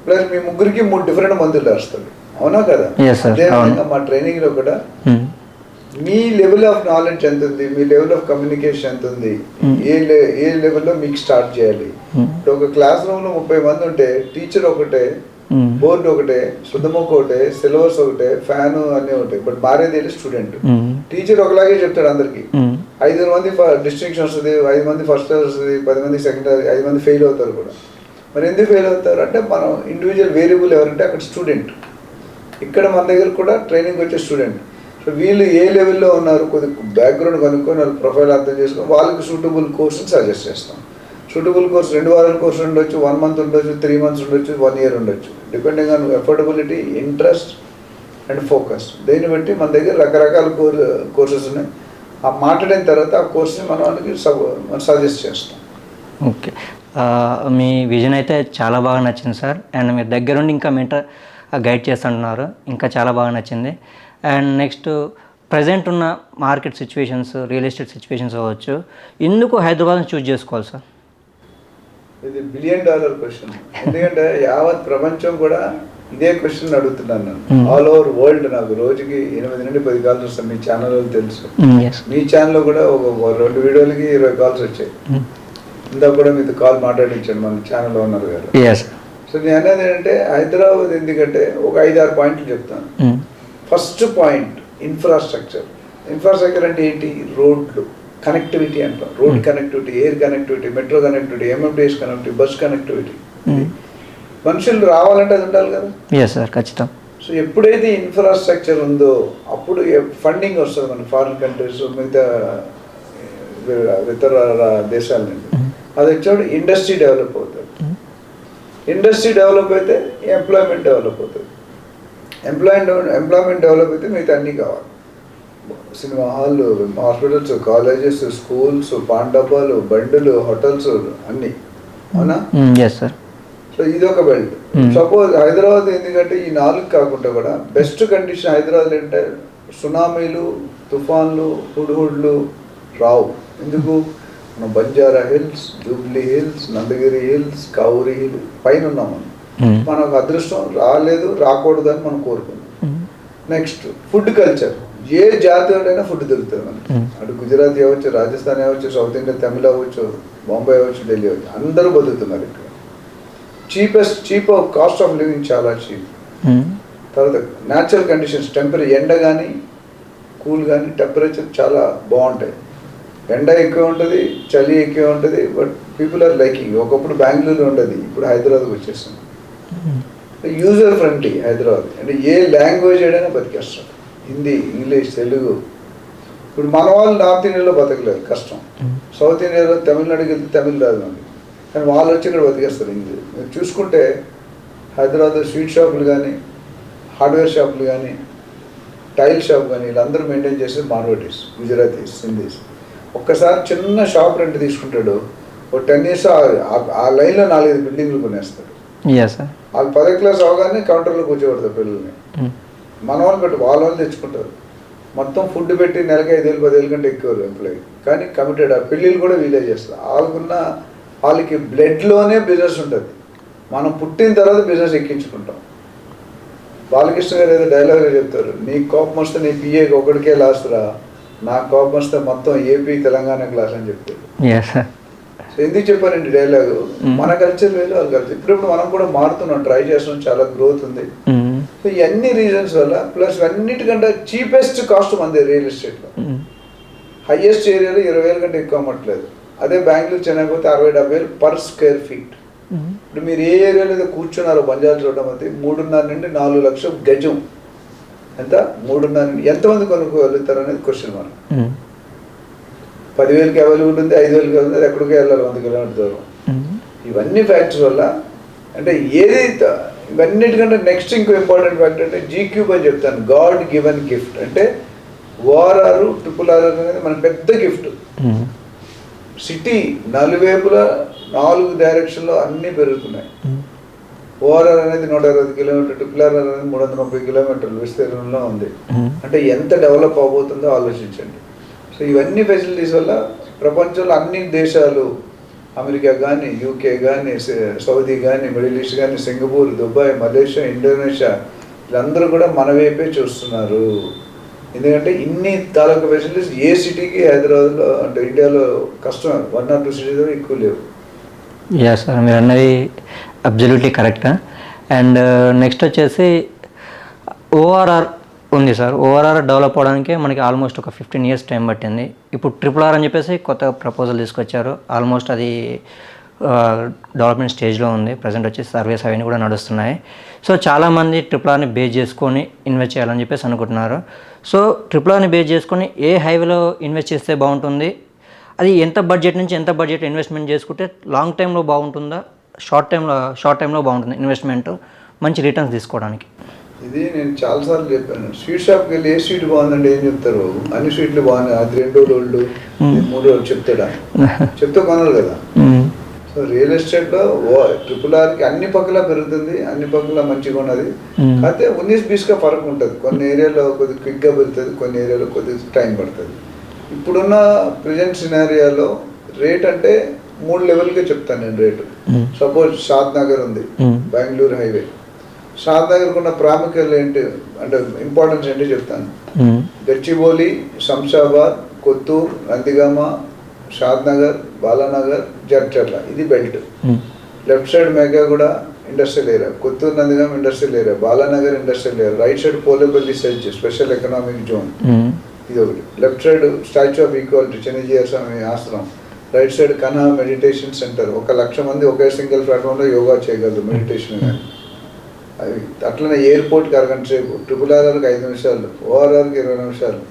ప్లస్ మీ 3కి 3 డిఫరెంట్ మందులు రాస్తాడు. అవునా కదా? అదేవిధంగా మా ట్రైనింగ్లో కూడా మీ లెవెల్ ఆఫ్ నాలెడ్జ్ ఎంత ఉంది, మీ లెవెల్ ఆఫ్ కమ్యూనికేషన్ ఎంత ఉంది, ఏ లెవెల్లో మీకు స్టార్ట్ చేయాలి. ఇప్పుడు ఒక క్లాస్ రూమ్లో 30 మంది ఉంటే టీచర్ ఒకటే, బోర్డు ఒకటే, శుద్ధముఖ ఒకటే, సిలబస్ ఒకటే, ఫ్యాన్ అన్నీ ఉంటాయి. బట్ మారేది వెళ్ళి స్టూడెంట్. టీచర్ ఒకలాగే చెప్తాడు అందరికి. 5 మంది డిస్టింక్షన్ వస్తుంది, 5 మంది ఫస్ట్ క్లాస్ వస్తుంది, 10 మంది సెకండ్ క్లాస్, 5 మంది ఫెయిల్ అవుతారు కూడా. మరి ఎందుకు ఫెయిల్ అవుతారు అంటే మనం ఇండివిజువల్ వేరియబుల్ ఎవరంటే అక్కడ స్టూడెంట్. ఇక్కడ మన దగ్గర కూడా ట్రైనింగ్ వచ్చే స్టూడెంట్. సో వీళ్ళు ఏ లెవెల్లో ఉన్నారు, కొద్దిగా బ్యాక్గ్రౌండ్ కనుక్కొని వాళ్ళ ప్రొఫైల్ అర్థం చేసుకొని వాళ్ళకి సూటబుల్ కోర్సుని సజెస్ట్ చేస్తాం. సూటబుల్ కోర్స్ 2 వారాల కోర్సు ఉండొచ్చు, 1 మంత్ ఉండొచ్చు, 3 మంత్స్ ఉండొచ్చు, 1 ఇయర్ ఉండొచ్చు, depending on affordability, interest and focus. దీన్ని బట్టి మన దగ్గర రకరకాల కోర్సెస్ ఉన్నాయి. ఆ మాట్లాడిన తర్వాత ఆ కోర్సుని మనం వాళ్ళకి సజెస్ట్ చేస్తాం. ఓకే, మీ విజన్ అయితే చాలా బాగా నచ్చింది సార్. అండ్ మీరు దగ్గరుండి ఇంకా గైడ్ చేస్తుంటున్నారు. ఇంకా చాలా బాగా నచ్చింది. అండ్ నెక్స్ట్ ప్రజెంట్ ఉన్న market situations, real estate situations అవ్వచ్చు, ఎందుకు హైదరాబాద్ని చూస్ చేసుకోవాలి సార్? ఇది $1 బిలియన్ క్వశ్చన్. ఎందుకంటే యావత్ ప్రపంచం కూడా ఇదే క్వశ్చన్ అడుగుతున్నాను నేను. ఆల్ ఓవర్ వరల్డ్ నాకు రోజుకి 8 నుండి 10 కాల్స్ వస్తాయి. మీ ఛానల్లో తెలుసు. మీ ఛానల్లో కూడా ఒక 2 వీడియోలకి 20 కాల్స్ వచ్చాయి. ఇందాక కూడా మీతో కాల్ మాట్లాడించాను మన ఛానల్లో ఉన్నారు గారు. సో నేను అనేది ఏంటంటే హైదరాబాద్ ఎందుకంటే ఒక 5-6 పాయింట్లు చెప్తాను. First point infrastructure. ఇన్ఫ్రాస్ట్రక్చర్ అంటే ఏంటి? రోడ్లు, కనెక్టివిటీ అంటాం. Road connectivity, air connectivity, metro connectivity, MMTS connectivity, bus connectivity. మనుషులు రావాలంటే అది ఉండాలి కదా. ఖచ్చితం. సో ఎప్పుడైతే ఇన్ఫ్రాస్ట్రక్చర్ ఉందో అప్పుడు ఫండింగ్ వస్తుంది మన ఫారిన్ కంట్రీస్, మిగతా ఇతర దేశాల నుండి. అది వచ్చేప్పుడు ఇండస్ట్రీ డెవలప్ అవుతుంది. ఇండస్ట్రీ డెవలప్ అయితే ఎంప్లాయ్మెంట్ డెవలప్ అవుతుంది. ఎంప్లాయ్మెంట్ డెవలప్ అయితే మిగతా అన్నీ కావాలి. సినిమా హాళ్ళు, హాస్పిటల్స్, కాలేజెస్, స్కూల్స్, పాన్ డబ్బాలు, బండులు, హోటల్స్ అన్నీ. అవునా? సో ఇది ఒక బెల్ట్. సపోజ్ హైదరాబాద్ ఎందుకంటే ఈ 4 కాకుండా కూడా బెస్ట్ కండిషన్ హైదరాబాద్ అంటే సునామీలు, తుఫాన్లు, హుడ్హుడ్లు రావు. ఎందుకు? మనం Banjara Hills, Jubilee Hills, Nandagiri Hills, Kauri Hills పైన ఉన్నాం. మనకు అదృష్టం రాలేదు, రాకూడదు అని మనం కోరుకున్నాం. Next food culture. ఏ జాతి అయినా ఫుడ్ దొరుకుతుంది మనకి. అటు గుజరాతీ అవ్వచ్చు, రాజస్థాన్ అవ్వచ్చు, సౌత్ ఇండియా, తమిళ అవ్వచ్చు, బాంబే అవ్వచ్చు, ఢిల్లీ అవ్వచ్చు, అందరూ బతుకుతున్నారు ఇక్కడ. చీప్ కాస్ట్ ఆఫ్ లివింగ్ చాలా చీప్. తర్వాత న్యాచురల్ కండిషన్స్, ఎండ కానీ కూల్ కానీ టెంపరేచర్ చాలా బాగుంటాయి. ఎండ ఎక్కువ ఉంటుంది, చలి ఎక్కువ ఉంటుంది, బట్ పీపుల్ ఆర్ లైకింగ్. ఒకప్పుడు బెంగళూరు ఉండదు, ఇప్పుడు హైదరాబాద్కి వచ్చేస్తుంది. User friendly Hyderabad. అంటే ఏ లాంగ్వేజ్ అయినా బతికేస్తాం. హిందీ, ఇంగ్లీష్, తెలుగు. ఇప్పుడు మన వాళ్ళు నార్త్ ఇండియాలో బతకలేరు, కష్టం. సౌత్ ఇండియాలో తమిళనాడుకి వెళ్తే తమిళ్ రాదు మనకి, కానీ వాళ్ళు వచ్చి ఇక్కడ బతికేస్తారు ఇంగ్లీష్. మీరు చూసుకుంటే హైదరాబాద్ స్వీట్ షాపులు కానీ, హార్డ్వేర్ షాపులు కానీ, టైల్ షాప్ కానీ వీళ్ళందరూ మెయింటైన్ చేసేది మార్వాడీస్, గుజరాతీస్, హిందీస్. ఒక్కసారి చిన్న షాప్ రెంట్ తీసుకుంటాడు, ఒక 10 years ఆ లైన్లో 4-5 బిల్డింగ్లు కొనేస్తాడు. వాళ్ళు 10th class అవగానే కౌంటర్లో కూర్చోబెడతారు పిల్లల్ని. మన వాళ్ళు పెట్టి వాళ్ళ వాళ్ళు తెచ్చుకుంటారు. మొత్తం ఫుడ్ పెట్టి నెలకి 5,000-10,000 కంటే ఎక్కువ ఎంప్లాయీ, కానీ కమిటెడ్. ఆ పెళ్ళిళ్ళు కూడా వీలే చేస్తారు. వాళ్ళకి బ్లడ్లోనే బిజినెస్ ఉంటుంది. మనం పుట్టిన తర్వాత బిజినెస్ ఎక్కించుకుంటాం. బాలకృష్ణ గారు ఏదో డైలాగ్ చెప్తారు, నీ కోపం వస్తే నీ పిఏకి ఒకటికే లాస్ రా, నాకు కోపం వస్తే మొత్తం ఏపీ తెలంగాణ క్లాస్ అని చెప్తారు. సో ఎందుకు చెప్పారండి డైలాగు? మన కల్చర్ వేరు, వాళ్ళ కల్చర్. ఇప్పుడు మనం కూడా మారుతున్నాం, ట్రై చేస్తున్నాం, చాలా గ్రోత్ ఉంది. సో ఇవన్నీ రీజన్స్ వల్ల, ప్లస్ అన్నిటికంటే చీపెస్ట్ కాస్ట్ మంది రియల్ ఎస్టేట్లో. హైయెస్ట్ ఏరియాలో 20,000 కంటే ఎక్కువ అమ్మట్లేదు. అదే బెంగళూరు, చెన్నై పోతే 60-70,000 per square feet. ఇప్పుడు మీరు ఏ ఏరియాలో అయితే కూర్చున్నారో బంజారా చూడడం అయితే 3.5 నుండి 4 లక్షల గజం. ఎంత? 3.5. ఎంతమంది కొనుక్కోగలుగుతారు అనేది క్వశ్చన్ మార్క్. 10,000కి అవైలబుల్ ఉంది, 5,000కి ఉంది, ఎక్కడికి వెళ్ళాలి 100 కిలోమీటర్ దూరం. ఇవన్నీ ఫ్యాక్టర్స్ వల్ల అంటే ఏది ఇవన్నిటికంటే నెక్స్ట్ ఇంకో ఇంపార్టెంట్ ఫ్యాక్టర్ అంటే GQ అని చెప్తాను, గాడ్ గివెన్ గిఫ్ట్. అంటే ORR, RRR అనేది మన పెద్ద గిఫ్ట్. సిటీ నలువైపులా 4 డైరెక్షన్లో అన్నీ పెరుగుతున్నాయి. ORR అనేది 120 కిలోమీటర్, RRR అనేది 330 కిలోమీటర్లు విస్తీర్ణంలో ఉంది. అంటే ఎంత డెవలప్ అవబోతుందో ఆలోచించండి. సో ఇవన్నీ ఫెసిలిటీస్ వల్ల ప్రపంచంలో అన్ని దేశాలు, అమెరికా కానీ, UK కానీ, సౌదీ కానీ, మిడిల్ ఈస్ట్ కానీ, సింగపూర్, దుబాయ్, మలేషియా, ఇండోనేషియా వీళ్ళందరూ కూడా మన వైపే చూస్తున్నారు. ఎందుకంటే ఇన్ని తాలూకా ఫెసిలిటీస్ ఏ సిటీకి హైదరాబాద్లో అంటే ఇండియాలో కష్టం. 1 or 2 సిటీస్ ఎక్కువ లేవు. సార్ మీరు అన్నది అబ్జల్యూట్లీ కరెక్ట్. అండ్ నెక్స్ట్ వచ్చేసి ORR ఉంది సార్. ORR డెవలప్ అవడానికి మనకి ఆల్మోస్ట్ ఒక 15 years టైం పట్టింది. ఇప్పుడు RRR అని చెప్పేసి కొత్త ప్రపోజల్ తీసుకొచ్చారు. ఆల్మోస్ట్ అది డెవలప్మెంట్ స్టేజ్లో ఉంది. ప్రజెంట్ వచ్చేసి సర్వేస్ అవన్నీ కూడా నడుస్తున్నాయి. సో చాలామంది RRRని బేస్ చేసుకొని ఇన్వెస్ట్ చేయాలని చెప్పేసి అనుకుంటున్నారు. సో RRRని బేస్ చేసుకొని ఏ హైవేలో ఇన్వెస్ట్ చేస్తే బాగుంటుంది, అది ఎంత బడ్జెట్ నుంచి ఎంత బడ్జెట్ ఇన్వెస్ట్మెంట్ చేసుకుంటే లాంగ్ టైంలో బాగుంటుందా, షార్ట్ టైంలో బాగుంటుంది ఇన్వెస్ట్మెంట్, మంచి రిటర్న్స్ తీసుకోవడానికి? ఇది నేను చాలాసార్లు చెప్పాను. స్వీట్ షాప్కి వెళ్ళి ఏ స్వీట్ బాగుందంటే ఏం చెప్తారు? అన్ని స్వీట్లు బాగున్నాయి, అది 2 రోజులు 3 రోజులు చెప్తాడా? చెప్తే కొనాలి కదా. సో సో రియల్ ఎస్టేట్లో ట్రిపుల్ ఆర్కి అన్ని పక్కల పెరుగుతుంది, అన్ని పక్కల మంచిగా ఉన్నది. అయితే 19-20గా ఫరక్ ఉంటుంది. కొన్ని ఏరియాలో కొద్దిగా క్విక్గా పెరుగుతుంది, కొన్ని ఏరియాలో కొద్దిగా టైం పడుతుంది. ఇప్పుడున్న ప్రజెంట్ సినారియాలో రేట్ అంటే 3 లెవెల్గా చెప్తాను నేను రేటు. సపోజ్ షాద్ నగర్ ఉంది, బెంగళూరు హైవే. షాద్ నగర్కి ఉన్న ప్రాముఖ్యతలు ఏంటి అంటే ఇంపార్టెన్స్ ఏంటి చెప్తాను. గచ్చిబౌలి, శంషాబాద్, కొత్తూరు, నందిగామ, షాద్ నగర్, బాలానగర్, జడ్చర్ల, ఇది belt. Left side Meghaguda industrial area, Kothur, Nandigama industrial area, Balanagar industrial area. Right side Polepally SEZ special economic zone, ఇది ఒకటి. Left side statue of equality Chinna Jeeyar Swami ఆశ్రమం. Right side Kanha meditation centre, 1,00,000 మంది ఒకే సింగిల్ ప్లాట్ఫామ్లో యోగా చేయగలరు, మెడిటేషన్ కానీ. అవి అట్లనే ఎయిర్పోర్ట్కి 1 గంట సేపు, ట్రిపుల్ ఆర్ఆర్కి 5 నిమిషాలు, ఓఆర్ఆర్కి 20 నిమిషాలు.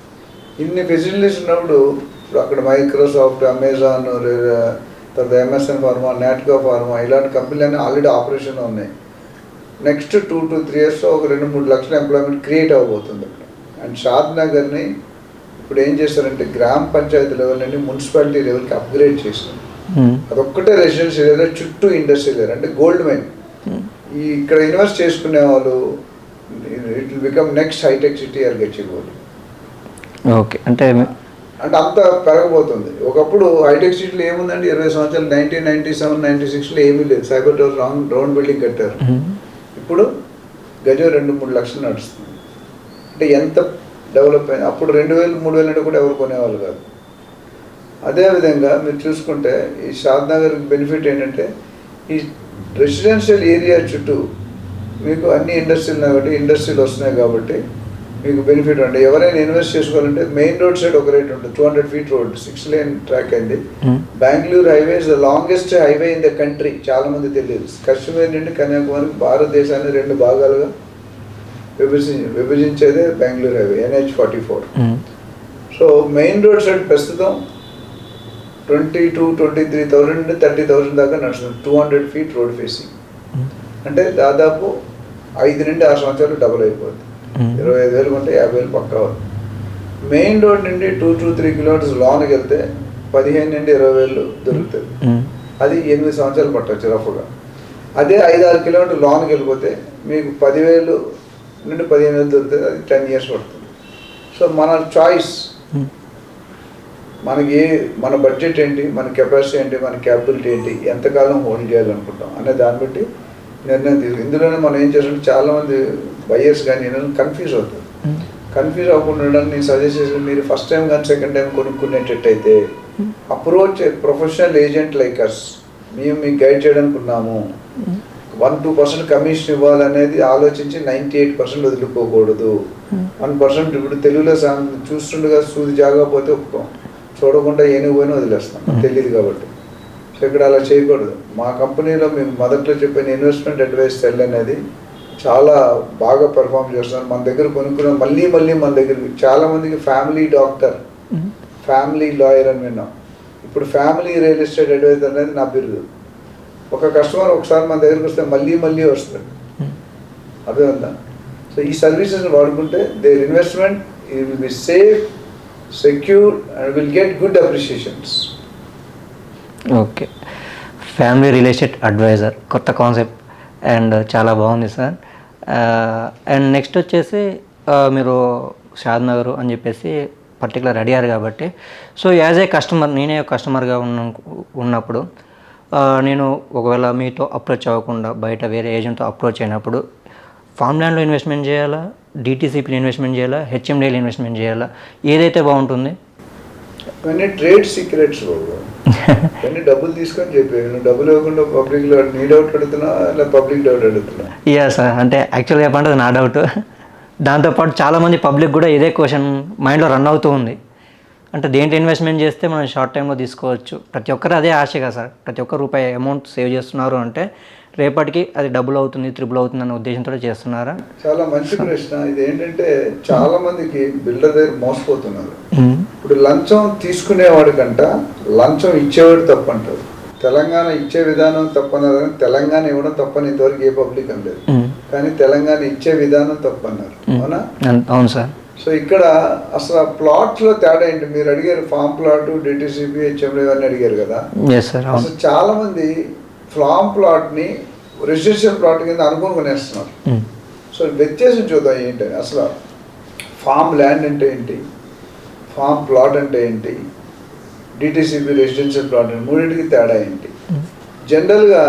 ఇన్ని ఫెసిలిటీస్ ఉన్నప్పుడు ఇప్పుడు అక్కడ మైక్రోసాఫ్ట్, అమెజాన్, తర్వాత ఎంఎస్ఎన్ ఫార్మా, నాట్కో ఫార్మా ఇలాంటి కంపెనీలన్నీ ఆల్రెడీ ఆపరేషన్లో ఉన్నాయి. నెక్స్ట్ 2 to 3 ఇయర్స్లో ఒక 2-3 లక్షల ఎంప్లాయ్మెంట్ క్రియేట్ అవ్వబోతుంది అక్కడ. అండ్ షాద్ నగర్ని ఇప్పుడు ఏం చేస్తారంటే గ్రామ పంచాయతీ లెవెల్ నుండి మున్సిపాలిటీ లెవెల్కి అప్గ్రేడ్ చేశారు. అదొక్కటే రెసిడెన్షియల్ ఏరియా, చుట్టూ ఇండస్ట్రియల్ ఏరియా, అంటే గోల్డ్ మైన్. ఈ ఇక్కడ ఇన్వెస్ట్ చేసుకునే వాళ్ళు it will become next hitech city or Gachibowli. Okay, అంటే అంత పెరగబోతుంది. ఒకప్పుడు హైటెక్ సిటీలో ఏముందండి, 20 సంవత్సరాలు 1997, 96లో ఏమీ లేదు. సైబర్ టవర్ రౌండ్ బిల్డింగ్ కట్టారు. ఇప్పుడు గజం 2-3 లక్షలు నడుస్తుంది. అంటే ఎంత డెవలప్ అయింది. అప్పుడు 2,000, 3,000 అంటే కూడా ఎవరు కొనేవాళ్ళు కాదు. అదేవిధంగా మీరు చూసుకుంటే ఈ షాద్ నగర్ బెనిఫిట్ ఏంటంటే ఈ రెసిడెన్షియల్ ఏరియా చుట్టూ మీకు అన్ని ఇండస్ట్రీలు వస్తున్నాయి కాబట్టి మీకు బెనిఫిట్ ఉంటుంది. ఎవరైనా ఇన్వెస్ట్ చేసుకోవాలంటే మెయిన్ రోడ్ సైడ్ ఒక రేట్ ఉంటుంది. 200 feet రోడ్, 6 lane ట్రాక్ అయింది. Bengaluru highway is the longest highway in the country. చాలా మంది తెలియదు. కాశ్మీర్ నుండి కన్యాకుమారి భారతదేశాన్ని 2 భాగాలుగా విభజించేదే Bengaluru highway, NH-44. So main road side ప్రస్తుతం 22,000-23,000 నుండి 30,000 దాకా నడుస్తుంది. 200 feet రోడ్ ఫేసింగ్ అంటే దాదాపు 5 నుండి 6 సంవత్సరాలు డబుల్ అయిపోతుంది. 25,000 కొంటే 50,000 పక్కా అవుతుంది. మెయిన్ రోడ్ నుండి 2 to 3 kilometers లోనికి వెళ్తే 15,000 నుండి 20,000 దొరుకుతుంది. అది 8 సంవత్సరాలు పట్టవచ్చు రఫ్గా. అదే 5-6 kilometers లోనికి వెళ్ళిపోతే మీకు 10,000 నుండి 15,000 దొరుకుతుంది. అది 10 years పడుతుంది. సో మన చాయిస్, మనకి మన బడ్జెట్ ఏంటి, మన కెపాసిటీ ఏంటి, మన క్యాపబిలిటీ ఏంటి, ఎంతకాలం హోల్డ్ చేయాలనుకుంటాం అనే దాన్ని బట్టి నిర్ణయం తీసుకు. ఇందులోనే మనం ఏం చేస్తుంటే చాలామంది బయ్యర్స్ కానీ కన్ఫ్యూజ్ అవుతారు. కన్ఫ్యూజ్ అవ్వకుండా ఉండడానికి నేను సజెస్ట్ చేసి మీరు ఫస్ట్ టైం కానీ సెకండ్ టైం కొనుక్కునేటట్టయితే approach professional agent like us. మేము మీకు గైడ్ చేయడానికి ఉన్నాము. 1-2% కమిషన్ ఇవ్వాలనేది ఆలోచించి 98% వదులుకోకూడదు. 1% ఇప్పుడు తెలుగులో చూస్తుండగా సూది జాగకపోతే ఒప్పుకోం, చూడకుండా ఏనుగు పోయినా వదిలేస్తాం, తెలియదు కాబట్టి. సో ఇక్కడ అలా చేయకూడదు. మా కంపెనీలో మేము మొదట్లో చెప్పిన ఇన్వెస్ట్మెంట్ అడ్వైస్ సెల్ అనేది చాలా బాగా పెర్ఫామ్ చేస్తున్నారు. మన దగ్గర కొనుక్కున్న మళ్ళీ మన దగ్గరికి చాలామందికి ఫ్యామిలీ డాక్టర్, ఫ్యామిలీ లాయర్ అని విన్నాం. ఇప్పుడు ఫ్యామిలీ రియల్ ఎస్టేట్ అడ్వైజర్ అనేది నా బిరుదు. ఒక కస్టమర్ ఒకసారి మన దగ్గరికి వస్తే మళ్ళీ వస్తాడు. అదే ఉందా. సో ఈ సర్వీసెస్ని వాడుకుంటే their investment will be safe, secure and will get good appreciations. Okay, family real estate advisor కొత్త కాన్సెప్ట్ అండ్ చాలా బాగుంది సార్. అండ్ నెక్స్ట్ వచ్చేసి మీరు షాద్ నగర్ అని చెప్పేసి పర్టికులర్ అడిగారు కాబట్టి, సో యాజ్ ఏ కస్టమర్, నేనే కస్టమర్గా ఉన్నప్పుడు నేను ఒకవేళ మీతో అప్రోచ్ అవ్వకుండా బయట వేరే ఏజెంట్తో అప్రోచ్ అయినప్పుడు ఫామ్ ల్యాండ్లో ఇన్వెస్ట్మెంట్ చేయాలా, DTCPలో ఇన్వెస్ట్మెంట్ చేయాలా, HMDలో ఇన్వెస్ట్మెంట్ చేయాలా, ఏదైతే బాగుంటుంది? కానీ ట్రేడ్ సీక్రెట్స్ కానీ డబ్బులు తీసుకొని చెప్పి నువ్వు డబ్బులు ఇవ్వకుండా పబ్లిక్లో నీ డౌట్ అడుగుతున్నా ఇలా పబ్లిక్ డౌట్ అడుగుతున్నా? యా సార్, అంటే యాక్చువల్గా చెప్పంటే నా డౌట్. దాంతోపాటు చాలామంది పబ్లిక్ కూడా ఇదే క్వశ్చన్ మైండ్లో రన్ అవుతూ ఉంది. అంటే దేంట్లో ఇన్వెస్ట్మెంట్ చేస్తే మనం షార్ట్ టైంలో తీసుకోవచ్చు, ప్రతి ఒక్కరు అదే ఆశగా సార్. ప్రతి ఒక్క రూపాయి అమౌంట్ సేవ్ చేస్తున్నారు అంటే రేపటికి అది డబుల్ అవుతుంది, ట్రిపుల్ అవుతుంది అనే ఉద్దేశంతో చేస్తున్నారా? చాలా మంచి ప్రశ్న. ఇది ఏంటంటే చాలా మందికి బిల్డర్ దగ్గర మోసపోతున్నారు. ఇప్పుడు లంచం తీసుకునేవాడి కంట లంచం ఇచ్చేవాడు తప్పు అంటారు. తెలంగాణ ఇచ్చే విధానం తప్పన్నారు, తెలంగాణ ఇవ్వడం తప్పని ఇంతవరకు ఏ పబ్లిక్ అనలేదు. కానీ తెలంగాణ ఇచ్చే విధానం తప్పన్నారు. అవునా? అవును సార్. సో ఇక్కడ అసలు ఆ ప్లాట్స్లో తేడా ఏంటి? మీరు అడిగారు ఫామ్ ప్లాట్, డిటిసిపి, హెచ్ఎండి ఇవన్నీ అడిగారు కదా. Yes sir. అసలు చాలామంది ఫామ్ ప్లాట్ని రెసిడెన్షియల్ ప్లాట్ కింద అనుకుని కొనేస్తున్నారు. సో వ్యత్యాసం చూద్దాం ఏంటని. అసలు ఫామ్ ల్యాండ్ అంటే ఏంటి, ఫామ్ ప్లాట్ అంటే ఏంటి, డిటిసిపి రెసిడెన్షియల్ ప్లాట్ అంటే మూడింటికి తేడా ఏంటి? జనరల్గా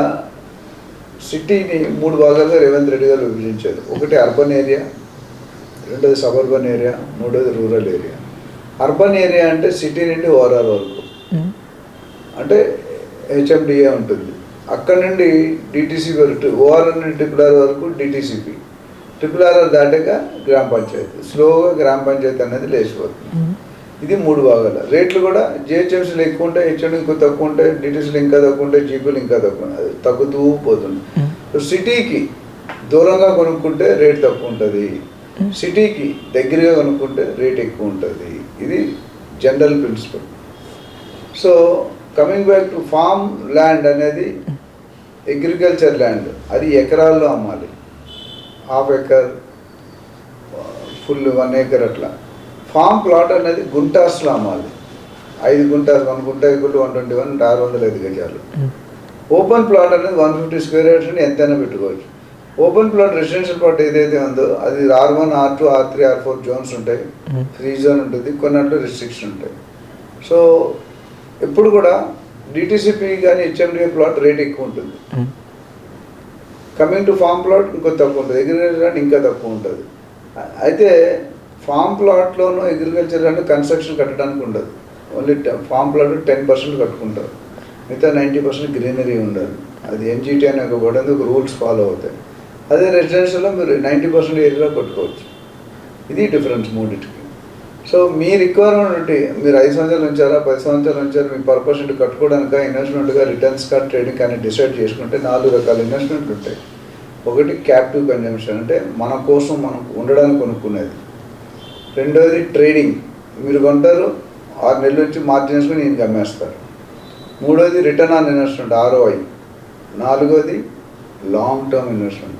సిటీని 3 భాగాలుగా రేవంత్ రెడ్డి గారు విభజించారు. ఒకటి అర్బన్ ఏరియా, రెండోది సబర్బన్ ఏరియా, మూడోది రూరల్ ఏరియా. అర్బన్ ఏరియా అంటే సిటీ నుండి ఓఆర్ఆర్ వరకు, అంటే హెచ్ఎండిఏ ఉంటుంది. అక్కడ నుండి డిటిసిపి వరకు, ఓఆర్ఆర్ నుండి ట్రిపుల్ వరకు డిటిసిపి, ట్రిపుల్ దాటాక గ్రామ పంచాయతీ, స్లోగా గ్రామ పంచాయతీ అనేది లేచిపోతుంది. ఇది 3 భాగాలు. రేట్లు కూడా జిహెచ్ఎంసీలు ఎక్కువ ఉంటాయి, హెచ్ఎండి ఇంకో తక్కువ ఉంటాయి, డిటిసీలు ఇంకా తక్కువ ఉంటాయి, జీపీలు ఇంకా తక్కువ, అది తగ్గుతూ పోతుంది. సిటీకి దూరంగా కొనుక్కుంటే రేట్ తక్కువ ఉంటుంది, సిటీకి దగ్గరగా కొనుక్కుంటే రేట్ ఎక్కువ ఉంటుంది. ఇది general principal. So coming back to farm land అనేది అగ్రికల్చర్ ల్యాండ్, అది ఎకరాల్లో అమ్మాలి. 1/2 ఎకర్, ఫుల్ 1 ఎకర్ అట్లా. ఫామ్ ప్లాట్ అనేది గుంటాస్లో అమ్మాలి. 5 గుంటాస్, 1 గుంట = 121, 605 గజాలు. ఓపెన్ ప్లాట్ అనేది 150 స్క్వేర్ యార్డ్స్ అని ఎంతైనా పెట్టుకోవచ్చు. ఓపెన్ ప్లాట్ రెసిడెన్షియల్ ప్లాట్ ఏదైతే ఉందో అది R1, R2, R3, R4 Jones ఉంటాయి, ఫ్రీ జోన్ ఉంటుంది, కొన్నింటిలో రిస్ట్రిక్షన్ ఉంటాయి. సో ఎప్పుడు కూడా డిటిసిపి కానీ హెచ్ఎండిఏ ప్లాట్ రేట్ ఎక్కువ ఉంటుంది. కమింగ్ టు ఫామ్ ప్లాట్ ఇంకో తక్కువ ఉంటుంది, అగ్రికల్చర్ ల్యాండ్ ఇంకా తక్కువ ఉంటుంది. అయితే ఫామ్ ప్లాట్లోనూ అగ్రికల్చర్ ల్యాండ్ కన్స్ట్రక్షన్ కట్టడానికి ఉండదు. ఓన్లీ ఫామ్ ప్లాట్ 10% కట్టుకుంటారు, మిగతా 90% గ్రీనరీ ఉండాలి. అది ఎన్జిటి అనే ఒక రూల్స్ ఫాలో అవుతాయి. అదే రెసిడెన్షియల్లో మీరు 90% ఏరియాలో కట్టుకోవచ్చు. ఇది డిఫరెన్స్ మూడింటికి. సో మీ రిక్వైర్మెంట్ ఉంటే మీరు 5 సంవత్సరాలు ఉంచారా, 10 సంవత్సరాలు ఉంచారా, మీ పర్పస్ కట్టుకోవడానికి ఇన్వెస్ట్మెంట్గా రిటర్న్స్ కార్డ్ ట్రేడింగ్ కానీ డిసైడ్ చేసుకుంటే 4 రకాల ఇన్వెస్ట్మెంట్లు ఉంటాయి. ఒకటి క్యాపిటివ్ కన్జంప్షన్, అంటే మన కోసం మనం ఉండడానికి కొనుక్కునేది. రెండోది ట్రేడింగ్, మీరు కొంటారు 6 నెలల నుంచి మార్జిన్ వేసుకుని నేను అమ్మేస్తారు. మూడోది రిటర్న్ ఆన్ ఇన్వెస్ట్మెంట్, ROI. నాలుగోది లాంగ్ టర్మ్ ఇన్వెస్ట్మెంట్.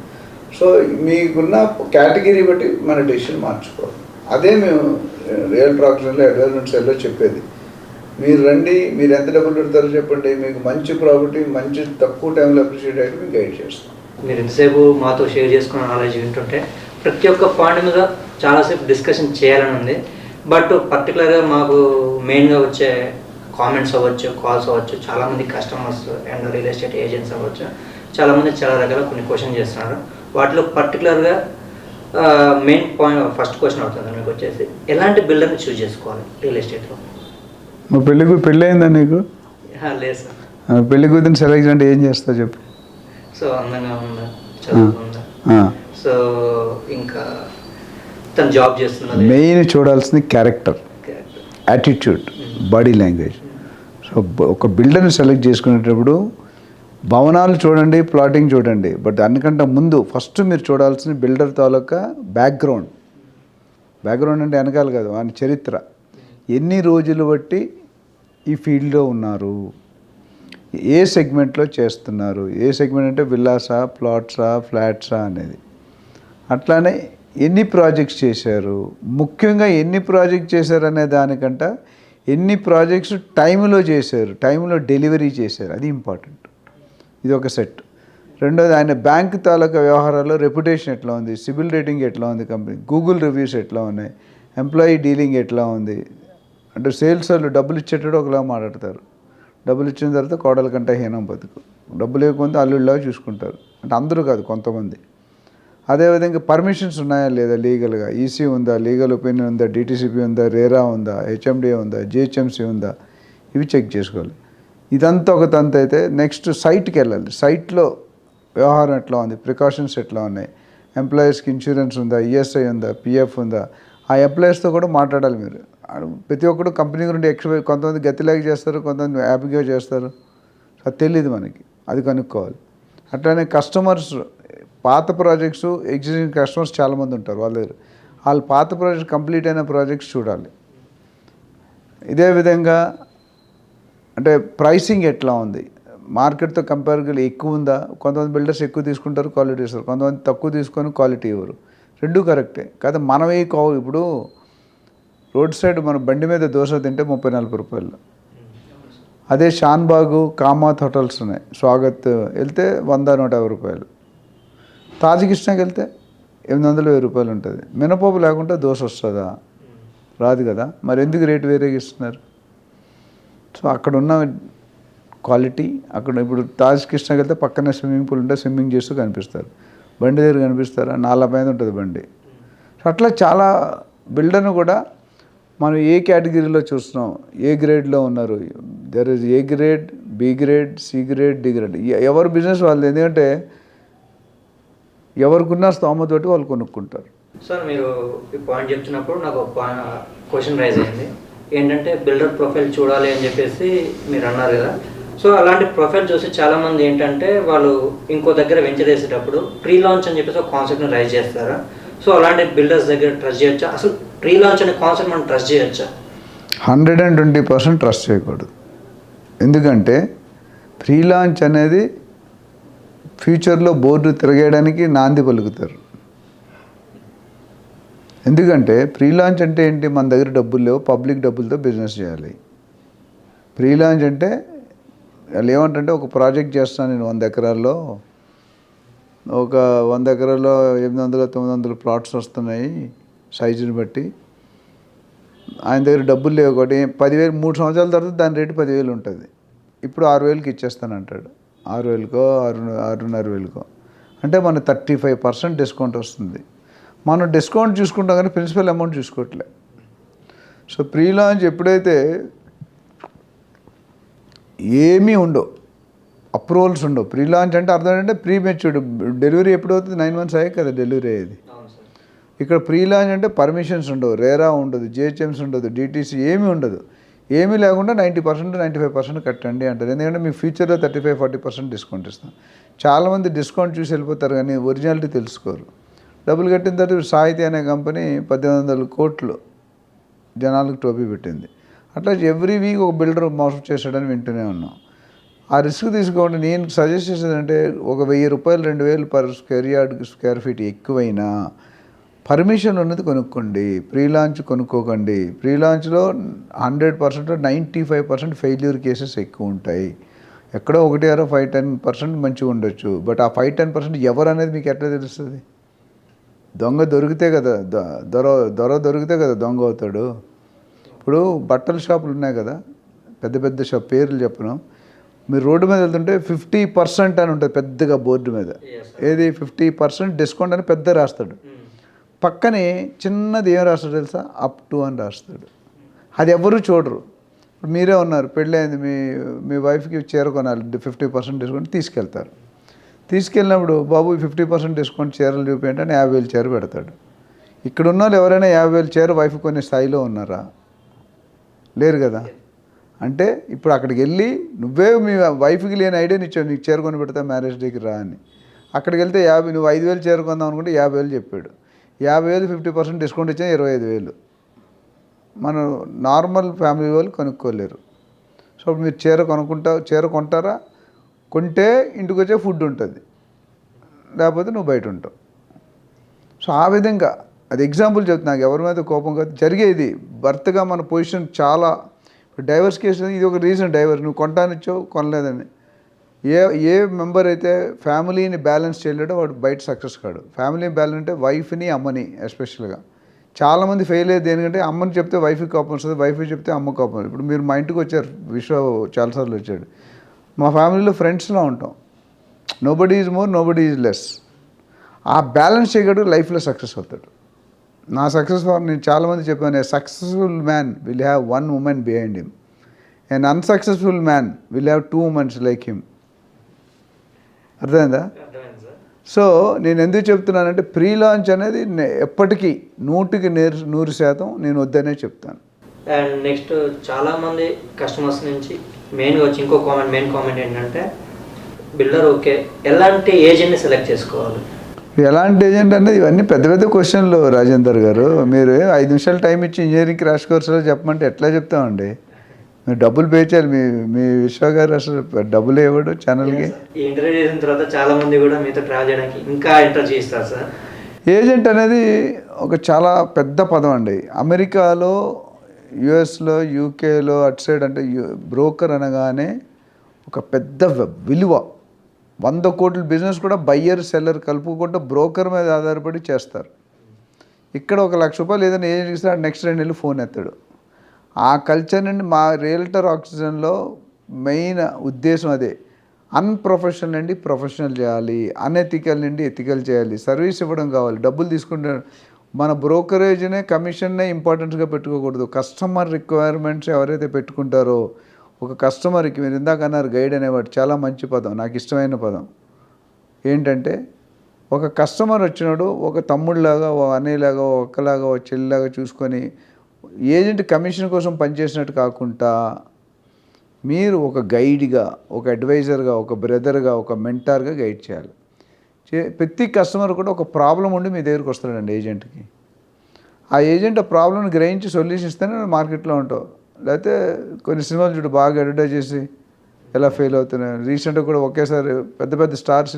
సో మీకున్న కేటగిరీ బట్టి మన డెసిషన్ మార్చుకోవాలి. అదే మేము రియల్ ట్రాన్సాక్షన్లో అడ్వర్టైజ్మెంట్ సెల్లో చెప్పేది. మీరు రండి, మీరు ఎంత డబ్బులు పెడతారో చెప్పండి, మీకు మంచి ప్రాపర్టీ మంచి తక్కువ టైంలో అప్రిషియేట్ అయితే మీకు గైడ్ చేస్తాం. మీరు ఎంతసేపు మాతో షేర్ చేసుకున్న నాలెడ్జ్ వింటుంటే ప్రతి ఒక్క పాయింట్ మీద చాలాసేపు డిస్కషన్ చేయాలని ఉంది. బట్ పర్టికులర్గా మాకు మెయిన్గా వచ్చే కామెంట్స్ అవ్వచ్చు, కాల్స్ అవ్వచ్చు, చాలామంది customers and real estate agents అవ్వచ్చు, చాలామంది చాలా రకాల కొన్ని క్వశ్చన్ చేస్తున్నారు. వాటిలో పర్టికులర్గా మెయిన్ పాయింట్ ఫస్ట్ క్వశ్చన్ అవుతుంది మీకు వచ్చేసి, ఎలాంటి బిల్డర్ని చూస్ చేసుకోవాలి రియల్ ఎస్టేట్లో? మా పెళ్ళి అయిందా నీకు? లేదు సార్. పెళ్లి కూతురిని సెలెక్ట్ అంటే ఏం చేస్తావు చెప్పు. సో అందంగా ఉందా, చదువుకుందా, సో ఇంకా తను జాబ్ చేస్తున్నా. మెయిన్ చూడాల్సింది character, attitude, body language. So ఒక బిల్డర్ని సెలెక్ట్ చేసుకునేటప్పుడు భవనాలు చూడండి, ప్లాటింగ్ చూడండి, బట్ దానికంటే ముందు ఫస్ట్ మీరు చూడాల్సిన బిల్డర్ తాలూకా బ్యాక్గ్రౌండ్ అంటే వెనకాల కాదు, ఆయన చరిత్ర. ఎన్ని రోజులు బట్టి ఈ ఫీల్డ్లో ఉన్నారు, ఏ సెగ్మెంట్లో చేస్తున్నారు, ఏ సెగ్మెంట్ అంటే విల్లాసా, ప్లాట్సా, ఫ్లాట్సా అనేది. అట్లానే ఎన్ని ప్రాజెక్ట్స్ చేశారు, ముఖ్యంగా ఎన్ని ప్రాజెక్ట్స్ చేశారు అనే దానికంట ఎన్ని ప్రాజెక్ట్స్ టైంలో చేశారు, టైంలో డెలివరీ చేశారు, అది ఇంపార్టెంట్. ఇది ఒక సెట్. రెండోది ఆయన బ్యాంక్ తాలూకా వ్యవహారాల్లో రెప్యుటేషన్ ఎట్లా ఉంది, సిబిల్ రేటింగ్ ఎట్లా ఉంది, కంపెనీ గూగుల్ రివ్యూస్ ఎట్లా ఉన్నాయి, ఎంప్లాయీ డీలింగ్ ఎట్లా ఉంది. అంటే సేల్స్ వాళ్ళు డబ్బులు ఇచ్చేటప్పుడు ఒకలా మాట్లాడతారు, డబ్బులు ఇచ్చిన తర్వాత కోడల కంటే హీనం బతుకు, డబ్బులు ఇవ్వకపోతే అల్లుళ్ళగా చూసుకుంటారు. అంటే అందరూ కాదు, కొంతమంది. అదేవిధంగా పర్మిషన్స్ ఉన్నాయా లేదా లీగల్గా, ఈసీ ఉందా, లీగల్ ఒపీనియన్ ఉందా, డిటిసిపి ఉందా, రేరా ఉందా, హెచ్ఎండిఏ ఉందా, జిహెచ్ఎంసీ ఉందా, ఇవి చెక్ చేసుకోవాలి. ఇదంతా ఒక తంత అయితే నెక్స్ట్ సైట్కి వెళ్ళాలి. సైట్లో వ్యవహారం ఎట్లా ఉంది, ప్రికాషన్స్ ఎట్లా ఉన్నాయి, ఎంప్లాయీస్కి ఇన్సూరెన్స్ ఉందా, ఈఎస్ఐ ఉందా, పిఎఫ్ ఉందా, ఆ ఎంప్లాయీస్తో కూడా మాట్లాడాలి మీరు. ప్రతి ఒక్కరు కంపెనీ గురించి కొంతమంది గతిలాగా చేస్తారు, కొంతమంది హ్యాపీగా చేస్తారు, అది తెలియదు మనకి, అది కనుక్కోవాలి. అట్లానే కస్టమర్స్, పాత ప్రాజెక్ట్స్, ఎగ్జిస్టింగ్ కస్టమర్స్ చాలామంది ఉంటారు, వాళ్ళు పాత ప్రాజెక్ట్స్ కంప్లీట్ అయిన ప్రాజెక్ట్స్ చూడాలి. ఇదే విధంగా అంటే ప్రైసింగ్ ఎట్లా ఉంది, మార్కెట్తో కంపేర్గా ఎక్కువ ఉందా. కొంతమంది బిల్డర్స్ ఎక్కువ తీసుకుంటారు, క్వాలిటీ ఇస్తారు, కొంతమంది తక్కువ తీసుకొని క్వాలిటీ ఇవ్వరు, రెండూ కరెక్టే. కాదు మనమే ఇప్పుడు రోడ్ సైడ్ మన బండి మీద దోశ తింటే 30-40 రూపాయలు. అదే షాన్బాగు, కామాత్ హోటల్స్ ఉన్నాయి, స్వాగత్ వెళ్తే 100-150 రూపాయలు. తాజకృష్ణకి వెళ్తే 800-1000 రూపాయలు ఉంటుంది. మినపప్పు లేకుంటే దోశ వస్తుందా? రాదు కదా. మరి ఎందుకు రేటు వేరేగా ఇస్తున్నారు? సో అక్కడ ఉన్న క్వాలిటీ అక్కడ ఇప్పుడు తాజకృష్ణకి వెళ్తే పక్కనే స్విమ్మింగ్ పూల్ ఉంటే స్విమ్మింగ్ చేస్తూ కనిపిస్తారు. బండి దగ్గర కనిపిస్తారా? 4 పైన ఉంటుంది బండి. సో అట్లా చాలా బిల్డర్ను కూడా మనం ఏ కేటగిరీలో చూస్తున్నాం, ఏ గ్రేడ్లో ఉన్నారు. There is A grade, B grade, C grade, D grade. ఎవరి బిజినెస్ వాళ్ళు, ఎందుకంటే ఎవరికున్న స్తోమత తోటి వాళ్ళు కొనుక్కుంటారు. సార్ మీరు ఈ పాయింట్ చెప్తున్నప్పుడు నాకు ఒక క్వశ్చన్ రైజ్ అయింది. ఏంటంటే బిల్డర్ ప్రొఫైల్ చూడాలి అని చెప్పేసి మీరు అన్నారు కదా. సో అలాంటి ప్రొఫైల్ చూసి చాలామంది ఏంటంటే వాళ్ళు ఇంకో దగ్గర వెంచర్ వేసేటప్పుడు ప్రీ లాంచ్ అని చెప్పేసి ఒక కాన్సెప్ట్ని రైజ్ చేస్తారా? సో అలాంటి బిల్డర్స్ దగ్గర ట్రస్ట్ చేయొచ్చా? అసలు ప్రీ లాంచ్ అనే కాన్సెప్ట్ మనం ట్రస్ట్ చేయొచ్చా? 120% ట్రస్ట్ చేయకూడదు. ఎందుకంటే ప్రీ లాంచ్ అనేది ఫ్యూచర్లో బోర్డు తిరగేయడానికి నాంది పలుకుతారు. ఎందుకంటే ప్రీ లాంచ్ అంటే ఏంటి? మన దగ్గర డబ్బులు లేవు, పబ్లిక్ డబ్బులతో బిజినెస్ చేయాలి. ప్రీ లాంచ్ అంటే వాళ్ళు ఏమంటే ఒక ప్రాజెక్ట్ చేస్తాను నేను 100 ఎకరాల్లో, ఒక 100 ఎకరాల్లో 800-900 ప్లాట్స్ వస్తున్నాయి సైజుని బట్టి. ఆయన దగ్గర డబ్బులు లేవు ఒకటి 10,000, 3 సంవత్సరాల తర్వాత దాని రేటు 10,000 ఉంటుంది. ఇప్పుడు 6,000కి ఇచ్చేస్తానంటాడు. 6,000కో 6,500కో అంటే మన 35% డిస్కౌంట్ వస్తుంది. మనం డిస్కౌంట్ చూసుకుంటాం కానీ ప్రిన్సిపల్ అమౌంట్ చూసుకోవట్లే. సో ప్రీ లాంచ్ ఎప్పుడైతే ఏమీ ఉండవు, అప్రూవల్స్ ఉండవు. ప్రీ లాంచ్ అంటే అర్థం ఏంటంటే ప్రీ మెచ్యూర్డ్. డెలివరీ ఎప్పుడు అవుతుంది? 9 months అయ్యాక కదా డెలివరీ అయ్యేది. ఇక్కడ ప్రీ లాంచ్ అంటే పర్మిషన్స్ ఉండవు, రేరా ఉండదు, జిహెచ్ఎంస్ ఉండదు, డిటీసీ ఏమీ ఉండదు. ఏమీ లేకుండా 90%, 95% కట్టండి అంటారు. ఎందుకంటే మీ ఫ్యూచర్లో 35-40% డిస్కౌంట్ ఇస్తాం. చాలామంది డిస్కౌంట్ చూసి వెళ్ళిపోతారు కానీ ఒరిజినాలిటీ తెలుసుకోరు. డబ్బులు కట్టిన తర్వాత సాహితీ అనే కంపెనీ 1,800 కోట్లు జనాలకు టోపీ పెట్టింది. అట్లా ఎవ్రీ వీక్ ఒక బిల్డర్ మోసం చేశాడని వింటూనే ఉన్నాం. ఆ రిస్క్ తీసుకోండి. నేను సజెస్ట్ చేసేదంటే ఒక 1,000 రూపాయలు, 2,000 పర్ స్క్వేర్ ఫీట్ ఎక్కువైనా పర్మిషన్ ఉన్నది కొనుక్కోండి. ప్రీ లాంచ్ కొనుక్కోకండి. ప్రీ లాంచ్లో 100%, 95% ఫెయిల్యూర్ కేసెస్ ఎక్కువ ఉంటాయి. ఎక్కడో 1-5-10% మంచిగా ఉండొచ్చు. బట్ ఆ 5-10% ఎవరు అనేది మీకు ఎట్లా తెలుస్తుంది? దొంగ దొరికితే కదా, దొర దొరికితే కదా దొంగ అవుతాడు. ఇప్పుడు బట్టల షాపులు ఉన్నాయి కదా, పెద్ద పెద్ద షాప్, పేర్లు చెప్పను. మీరు రోడ్డు మీద వెళ్తుంటే 50% అని ఉంటుంది పెద్దగా బోర్డు మీద. ఏది 50% డిస్కౌంట్ అని పెద్ద రాస్తాడు. పక్కనే చిన్నది ఏం రాస్తాడు తెలుసా? అప్ టు అని రాస్తాడు. అది ఎవరు చూడరు. ఇప్పుడు మీరే ఉన్నారు, పెళ్ళైంది, మీ వైఫ్కి చీర కొనాలి, 50% డిస్కౌంట్ తీసుకెళ్తారు. తీసుకెళ్ళినప్పుడు బాబు 50% డిస్కౌంట్ చీరలు చూపించండి అని 50,000 చీర పెడతాడు. ఇక్కడ ఉన్న వాళ్ళు ఎవరైనా 50,000 చీర వైఫ్ కొనే స్థాయిలో ఉన్నారా? లేరు కదా. అంటే ఇప్పుడు అక్కడికి వెళ్ళి నువ్వే మీ వైఫ్కి లేని ఐడియాని ఇచ్చావు, నీకు చీర కొని పెడతా మ్యారేజ్ డేకి రా అని. అక్కడికి వెళ్తే నువ్వు 5,000 చీర కొందాం అనుకుంటే 50,000 చెప్పాడు. 50,000 50% డిస్కౌంట్ ఇచ్చినా 25,000. మనం నార్మల్ ఫ్యామిలీ వాళ్ళు కొనుక్కోలేరు. సో మీరు చీర కొంటారా? కొంటే ఇంటికి వచ్చే ఫుడ్ ఉంటుంది, లేకపోతే నువ్వు బయట ఉంటావు. సో ఆ విధంగా అది ఎగ్జాంపుల్ చెప్తున్నా, నాకు ఎవరి మీద కోపం కాదు, జరిగేది. భర్తగా మన పొజిషన్ చాలా, డైవర్స్ కేసు ఇది ఒక రీజన్. డైవర్స్ నువ్వు కొంటానిచ్చావు, కొనలేదని. ఏ మెంబర్ అయితే ఫ్యామిలీని బ్యాలెన్స్ చేయలేడో వాడు బయట సక్సెస్ కాడు. ఫ్యామిలీని బ్యాలెన్స్ అంటే వైఫ్ని, అమ్మని ఎస్పెషల్గా. చాలామంది ఫెయిల్ అయ్యేది ఏంటంటే అమ్మని చెప్తే వైఫ్కి కోపం వస్తుంది, వైఫ్కి చెప్తే అమ్మ కోపం వస్తుంది. ఇప్పుడు మీరు మా ఇంటికి వచ్చారు, విశ్వ చాలాసార్లు వచ్చాడు. మా ఫ్యామిలీలో ఫ్రెండ్స్లో ఉంటాం. Nobody is more, nobody is less. ఆ బ్యాలెన్స్ చేయగలడు లైఫ్లో సక్సెస్ అవుతాడు. నా సక్సెస్ నేను చాలామంది చెప్పాను, a successful man will have 1 woman behind him. And unsuccessful man will have 2 women like him. అర్థమైందా? సో నేను ఎందుకు చెప్తున్నానంటే ప్రీ లాంచ్ అనేది ఎప్పటికీ 100% నేను వద్దనే చెప్తాను. అండ్ నెక్స్ట్ చాలామంది కస్టమర్స్ నుంచి మెయిన్గా వచ్చి ఇంకో మెయిన్ కామెంట్ ఏంటంటే బిల్డర్ ఓకే, ఎలాంటి ఏజెంట్ని సెలెక్ట్ చేసుకోవాలి? ఎలాంటి ఏజెంట్ అనేది ఇవన్నీ పెద్ద పెద్ద క్వశ్చన్లు రాజేందర్ గారు. మీరు 5 నిమిషాలు టైం ఇచ్చి ఇంజనీరింగ్ క్రాష్ కోర్సులో చెప్పమంటే ఎట్లా చెప్తామండి? మీరు డబ్బులు పే చేయాలి. మీ విశ్వ గారు అసలు డబ్బులు ఇవ్వడు ఛానల్కి. ఈ ఇంటర్వ్యూ చేసిన తర్వాత చాలామంది కూడా మీతో ట్రావెల్ చేయడానికి ఇంకా ఇంట్రెస్ట్ చేస్తారు సార్. ఏజెంట్ అనేది ఒక చాలా పెద్ద పదం అండి. అమెరికాలో, యుఎస్లో, యూకేలో అటు సైడ్ అంటే బ్రోకర్ అనగానే ఒక పెద్ద విలువ. 100 కోట్ల బిజినెస్ కూడా బయ్యర్ సెల్లర్ కలుపుకుంటూ బ్రోకర్ మీద ఆధారపడి చేస్తారు. ఇక్కడ ₹1,00,000 ఏదైనా ఏజెంట్ ఇస్తే నెక్స్ట్ 2 నెలలు ఫోన్ ఎత్తాడు. ఆ కల్చర్ నుండి మా రియల్టర్ ఆక్సిజన్లో మెయిన్ ఉద్దేశం అదే. అన్ప్రొఫెషనల్ నుండి ప్రొఫెషనల్ చేయాలి, అనెథికల్ నుండి ఎథికల్ చేయాలి, సర్వీస్ ఇవ్వడం కావాలి. డబ్బులు తీసుకుంటే మన బ్రోకరేజ్నే కమిషన్నే ఇంపార్టెంట్గా పెట్టుకోకూడదు. కస్టమర్ రిక్వైర్మెంట్స్ ఎవరైతే పెట్టుకుంటారో, ఒక కస్టమర్కి మీరు ఇందాక అన్నారు గైడ్ అనేవాడు, చాలా మంచి పదం, నాకు ఇష్టమైన పదం. ఏంటంటే ఒక కస్టమర్ వచ్చినాడు ఒక తమ్ముడిలాగా, ఓ అన్నయ్యలాగా, ఓ అక్కలాగా, ఓ చెల్లిలాగా చూసుకొని ఏజెంట్ కమిషన్ కోసం పనిచేసినట్టు కాకుండా మీరు ఒక గైడ్గా, ఒక అడ్వైజర్గా, ఒక బ్రదర్గా, ఒక మెంటార్గా గైడ్ చేయాలి. ప్రతి కస్టమర్ కూడా ఒక ప్రాబ్లం ఉండి మీ దగ్గరికి వస్తాడండి ఏజెంట్కి. ఆ ఏజెంట్ ఆ ప్రాబ్లమ్ని గ్రహించి సొల్యూషన్ ఇస్తేనే మార్కెట్లో ఉంటావు. లేకపోతే కొన్ని సినిమాలు చూడు బాగా అడ్వర్టైజ్ చేసి ఎలా ఫెయిల్ అవుతున్నాయి. రీసెంట్గా కూడా ఒకేసారి పెద్ద పెద్ద స్టార్స్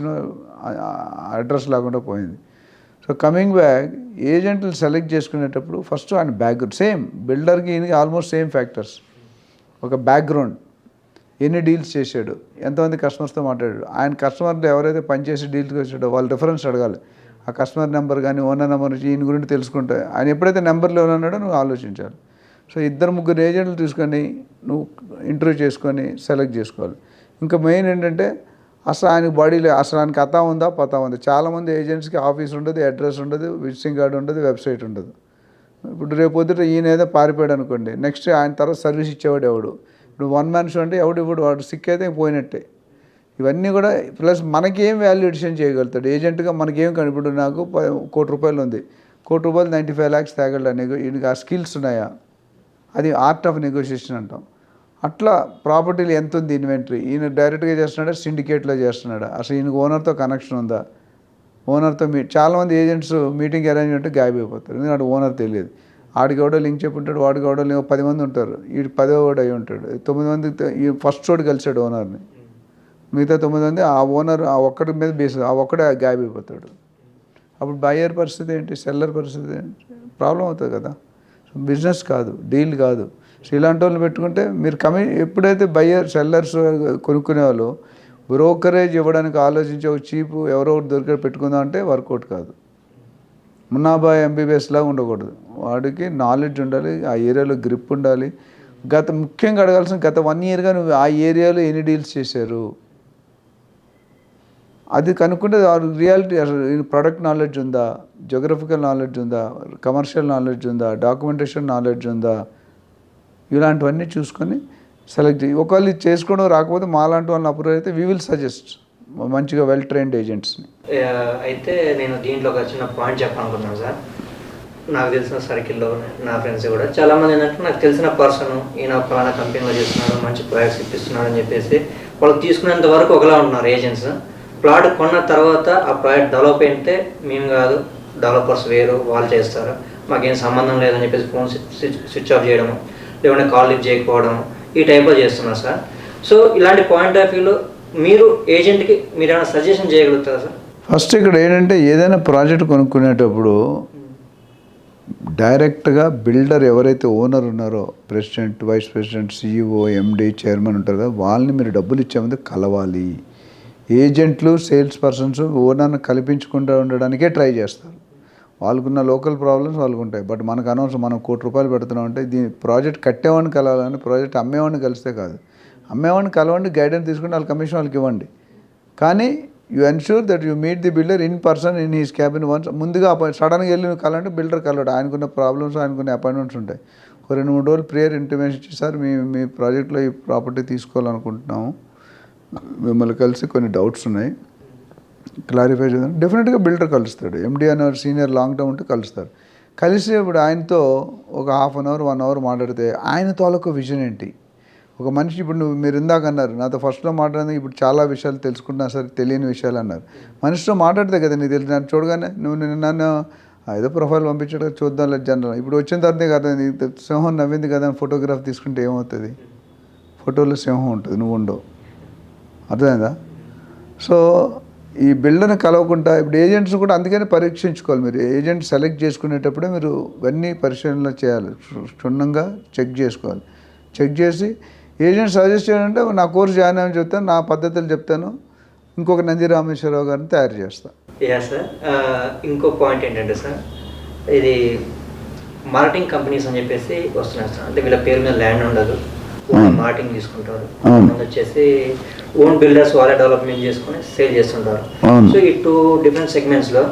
అడ్రస్ లేకుండా పోయింది. సో కమింగ్ బ్యాక్, ఏజెంట్లు సెలెక్ట్ చేసుకునేటప్పుడు ఫస్ట్ ఆయన బ్యాక్గ్రౌండ్ సేమ్, బిల్డర్కి ఈయనకి ఆల్మోస్ట్ సేమ్ ఫ్యాక్టర్స్. ఒక బ్యాక్గ్రౌండ్, ఎన్ని డీల్స్ చేశాడు, ఎంతమంది కస్టమర్స్తో మాట్లాడాడు, ఆయన కస్టమర్లు ఎవరైతే పనిచేసి డీల్స్కి వచ్చాడో వాళ్ళ రిఫరెన్స్ అడగాలి. ఆ కస్టమర్ నెంబర్ కానీ ఓనర్ నెంబర్ నుంచి ఈయన గురించి తెలుసుకుంటే ఆయన ఎప్పుడైతే నెంబర్లో ఉన్నాడో నువ్వు ఆలోచించాలి. సో 2-3 ఏజెంట్లు తీసుకొని నువ్వు ఇంటర్వ్యూ చేసుకొని సెలెక్ట్ చేసుకోవాలి. ఇంకా మెయిన్ ఏంటంటే అసలు ఆయనకి బాడీలో అసలు ఆయనకి అతా ఉందా పతా ఉందా. చాలామంది ఏజెంట్స్కి ఆఫీస్ ఉండదు, అడ్రస్ ఉండదు, విజిటింగ్ కార్డు ఉండదు, వెబ్సైట్ ఉండదు. ఇప్పుడు రేపు పొద్దుట ఈయన ఏదో పారిపోయాడు అనుకోండి, నెక్స్ట్ ఆయన తర్వాత సర్వీస్ ఇచ్చేవాడు ఎవడు. ఇప్పుడు 1 man షో అంటే ఎవడు ఇప్పుడు వాడు సిక్ అయితే పోయినట్టే. ఇవన్నీ కూడా ప్లస్ మనకేం వాల్యూ ఎడిషన్ చేయగలుగుతాడు ఏజెంట్గా, మనకేం ఇప్పుడు నాకు ₹1,00,00,000 ఉంది, ₹1,00,00,000 95 lakhs తేగలడు. ఈయనకి ఆ స్కిల్స్ ఉన్నాయా, అది ఆర్ట్ ఆఫ్ నెగోషియేషన్ అంటాం. అట్లా ప్రాపర్టీలు ఎంత ఉంది ఇన్వెంటరీ, ఈయన డైరెక్ట్గా చేస్తున్నాడా, సిండికేట్లో చేస్తున్నాడా, అసలు ఈయనకు ఓనర్తో కనెక్షన్ ఉందా, ఓనర్తో చాలామంది ఏజెంట్స్ మీటింగ్ అరేంజ్మెంట్ గాయబ్ అయిపోతారు. ఎందుకంటే ఓనర్ తెలియదు. ఆడికి ఎవడో లింక్ చెప్పి ఉంటాడు, వాడికి ఎవడో 10 మంది ఉంటారు, వీడు 10వ వాడు అయి ఉంటాడు. 9 మంది ఫస్ట్ చోటు కలిసాడు ఓనర్ని, మిగతా 9 మంది ఆ ఓనర్ ఆ ఒక్కడి మీద బేస్, ఆ ఒక్కడే గాయబ్ అయిపోతాడు. అప్పుడు బయ్యర్ పరిస్థితి ఏంటి, సెల్లర్ పరిస్థితి ఏంటి, ప్రాబ్లం అవుతుంది కదా. బిజినెస్ కాదు, డీల్ కాదు. సో ఇలాంటి వాళ్ళని పెట్టుకుంటే మీరు ఎప్పుడైతే బయ్యర్ సెల్లర్స్ కొనుక్కునే వాళ్ళు బ్రోకరేజ్ ఇవ్వడానికి ఆలోచించే ఒక చీపు ఎవరో ఒకటి దొరికే పెట్టుకుందాం అంటే వర్కౌట్ కాదు. మున్నాబాయ్ MBBS లాగా ఉండకూడదు. వాడికి నాలెడ్జ్ ఉండాలి, ఆ ఏరియాలో గ్రిప్ ఉండాలి. ముఖ్యంగా అడగాల్సిన గత 1 yearగా నువ్వు ఆ ఏరియాలో ఎన్ని డీల్స్ చేశారు అది కనుక్కుంటే రియాలిటీ. అసలు ప్రొడక్ట్ నాలెడ్జ్ ఉందా, జోగ్రఫికల్ నాలెడ్జ్ ఉందా, కమర్షియల్ నాలెడ్జ్ ఉందా, డాక్యుమెంటేషన్ నాలెడ్జ్ ఉందా, ఇలాంటివన్నీ చూసుకొని సెలెక్ట్ చేయి. ఒకవేళ ఇది చేసుకోవడం రాకపోతే మాలాంటి వాళ్ళని అప్రూవ్ అయితే వీ విల్ సజెస్ట్ మంచిగా వెల్ ట్రైన్డ్ ఏజెంట్స్ని. అయితే నేను దీంట్లో ఒక చిన్న పాయింట్ చెప్పాలనుకున్నాను సార్. నాకు తెలిసిన సర్కిల్లో నా ఫ్రెండ్స్ కూడా చాలామంది ఏంటంటే నాకు తెలిసిన పర్సన్ ఈయన ఫలానా కంపెనీలో చేస్తున్నాడు, మంచి ప్రాజెక్ట్స్ ఇప్పిస్తున్నాడు అని చెప్పేసి వాళ్ళు తీసుకునేంత వరకు ఒకలా ఉంటున్నారు ఏజెంట్స్. ప్లాట్ కొన్న తర్వాత ఆ ప్రాజెక్ట్ డెవలప్ అయితే మేము కాదు, డెవలపర్స్ వేరు, వాళ్ళు చేస్తారు, మాకేం సంబంధం లేదని చెప్పేసి ఫోన్ స్విచ్ ఆఫ్ చేయడము, లేకుంటే కాల్ లిఫ్ట్ చేయకపోవడం, ఈ టైప్లో చేస్తున్నారు సార్. సో ఇలాంటి పాయింట్ ఆఫ్ వ్యూలో మీరు ఏజెంట్కి మీరు ఏమైనా సజెషన్ చేయగలుగుతారా సార్? ఫస్ట్ ఇక్కడ ఏంటంటే ఏదైనా ప్రాజెక్ట్ కొనుక్కునేటప్పుడు డైరెక్ట్గా బిల్డర్ ఎవరైతే ఓనర్ ఉన్నారో, president, vice president, CEO, MD, chairman ఉంటారు కదా, వాళ్ళని మీరు డబ్బులు ఇచ్చే ముందు కలవాలి. ఏజెంట్లు, సేల్స్ పర్సన్స్ ఓనర్ని కల్పించకుండా ఉండడానికే ట్రై చేస్తారు. వాళ్ళకున్న లోకల్ ప్రాబ్లమ్స్ వాళ్ళకు ఉంటాయి. బట్ మనకు అనవసరం, మనం ₹1,00,00,000 పెడుతున్నాం అంటే దీని ప్రాజెక్ట్ కట్టేవాడిని కలవాలని, ప్రాజెక్ట్ అమ్మేవాడిని కలిస్తే కాదు. అమ్మేవాడిని కలవండి, గైడెన్స్ తీసుకుని వాళ్ళ కమిషన్ వాళ్ళకి ఇవ్వండి. కానీ you ensure that you meet the builder in person in his cabin once. ముందుగా సడన్గా వెళ్ళి నువ్వు కలంటే బిల్డర్ కలవాడు, ఆయనకున్న ప్రాబ్లమ్స్, ఆయనకున్న అపాయింట్మెంట్స్ ఉంటాయి. ఒక 2-3 రోజులు ప్రేయర్ ఇంటిమేషన్ ఇచ్చి, సార్ మీ ప్రాజెక్ట్లో ఈ ప్రాపర్టీ తీసుకోవాలనుకుంటున్నాము, మిమ్మల్ని కలిసి కొన్ని డౌట్స్ ఉన్నాయి, క్లారిఫై చేద్దాం. డెఫినెట్గా బిల్డర్ కలుస్తాడు. MD అనే సీనియర్ లాంగ్ టర్మ్ ఉంటే కలుస్తారు. కలిసి ఇప్పుడు ఆయనతో ఒక 1/2 hour 1 hour మాట్లాడితే ఆయన తాలూకు విజన్ ఏంటి, ఒక మనిషి ఇప్పుడు మీరు ఇందాక అన్నారు నాతో ఫస్ట్లో మాట్లాడింది, ఇప్పుడు చాలా విషయాలు తెలుసుకుంటున్నా సార్, తెలియని విషయాలు అన్నారు. మనిషితో మాట్లాడితే కదా నీకు తెలిసి. నన్ను చూడగానే నన్ను ఏదో ప్రొఫైల్ పంపించాడు చూద్దాం లేదు జనరల్, ఇప్పుడు వచ్చిన తర్వాత కదా నీకు సింహం నవ్వింది కదా ఫోటోగ్రాఫ్ తీసుకుంటే ఏమవుతుంది, ఫోటోలో సింహం ఉంటుంది, నువ్వు ఉండవు. అర్థమైందా? సో ఈ బిల్డర్ని కలవకుండా ఇప్పుడు ఏజెంట్స్ కూడా అందుకని పరీక్షించుకోవాలి. మీరు ఏజెంట్ సెలెక్ట్ చేసుకునేటప్పుడే మీరు ఇవన్నీ పరిశీలన చేయాలి, క్షుణ్ణంగా చెక్ చేసుకోవాలి. చెక్ చేసి ఏజెంట్ సజెస్ట్ చేయాలంటే నా కోర్స్ జాయిన్ అవ్వని చెప్తాను, నా పద్ధతులు చెప్తాను, ఇంకొక నంది రామేశ్వరరావు గారిని తయారు చేస్తాను. యా సార్, ఇంకో పాయింట్ ఏంటంటే సార్, ఇది మార్కెటింగ్ కంపెనీస్ అని చెప్పేసి వస్తున్నాయి సార్. అంటే వీళ్ళ పేరు మీద ల్యాండ్ ఉండదు, మార్కెటింగ్ తీసుకుంటారు. కొంతమంది వచ్చేసి ఓన్ బిల్డర్స్ వాళ్ళే డెవలప్మెంట్ చేసుకొని సేల్ చేస్తుంటారు. సో ఈ 2 డిఫరెంట్ సెగ్మెంట్స్లో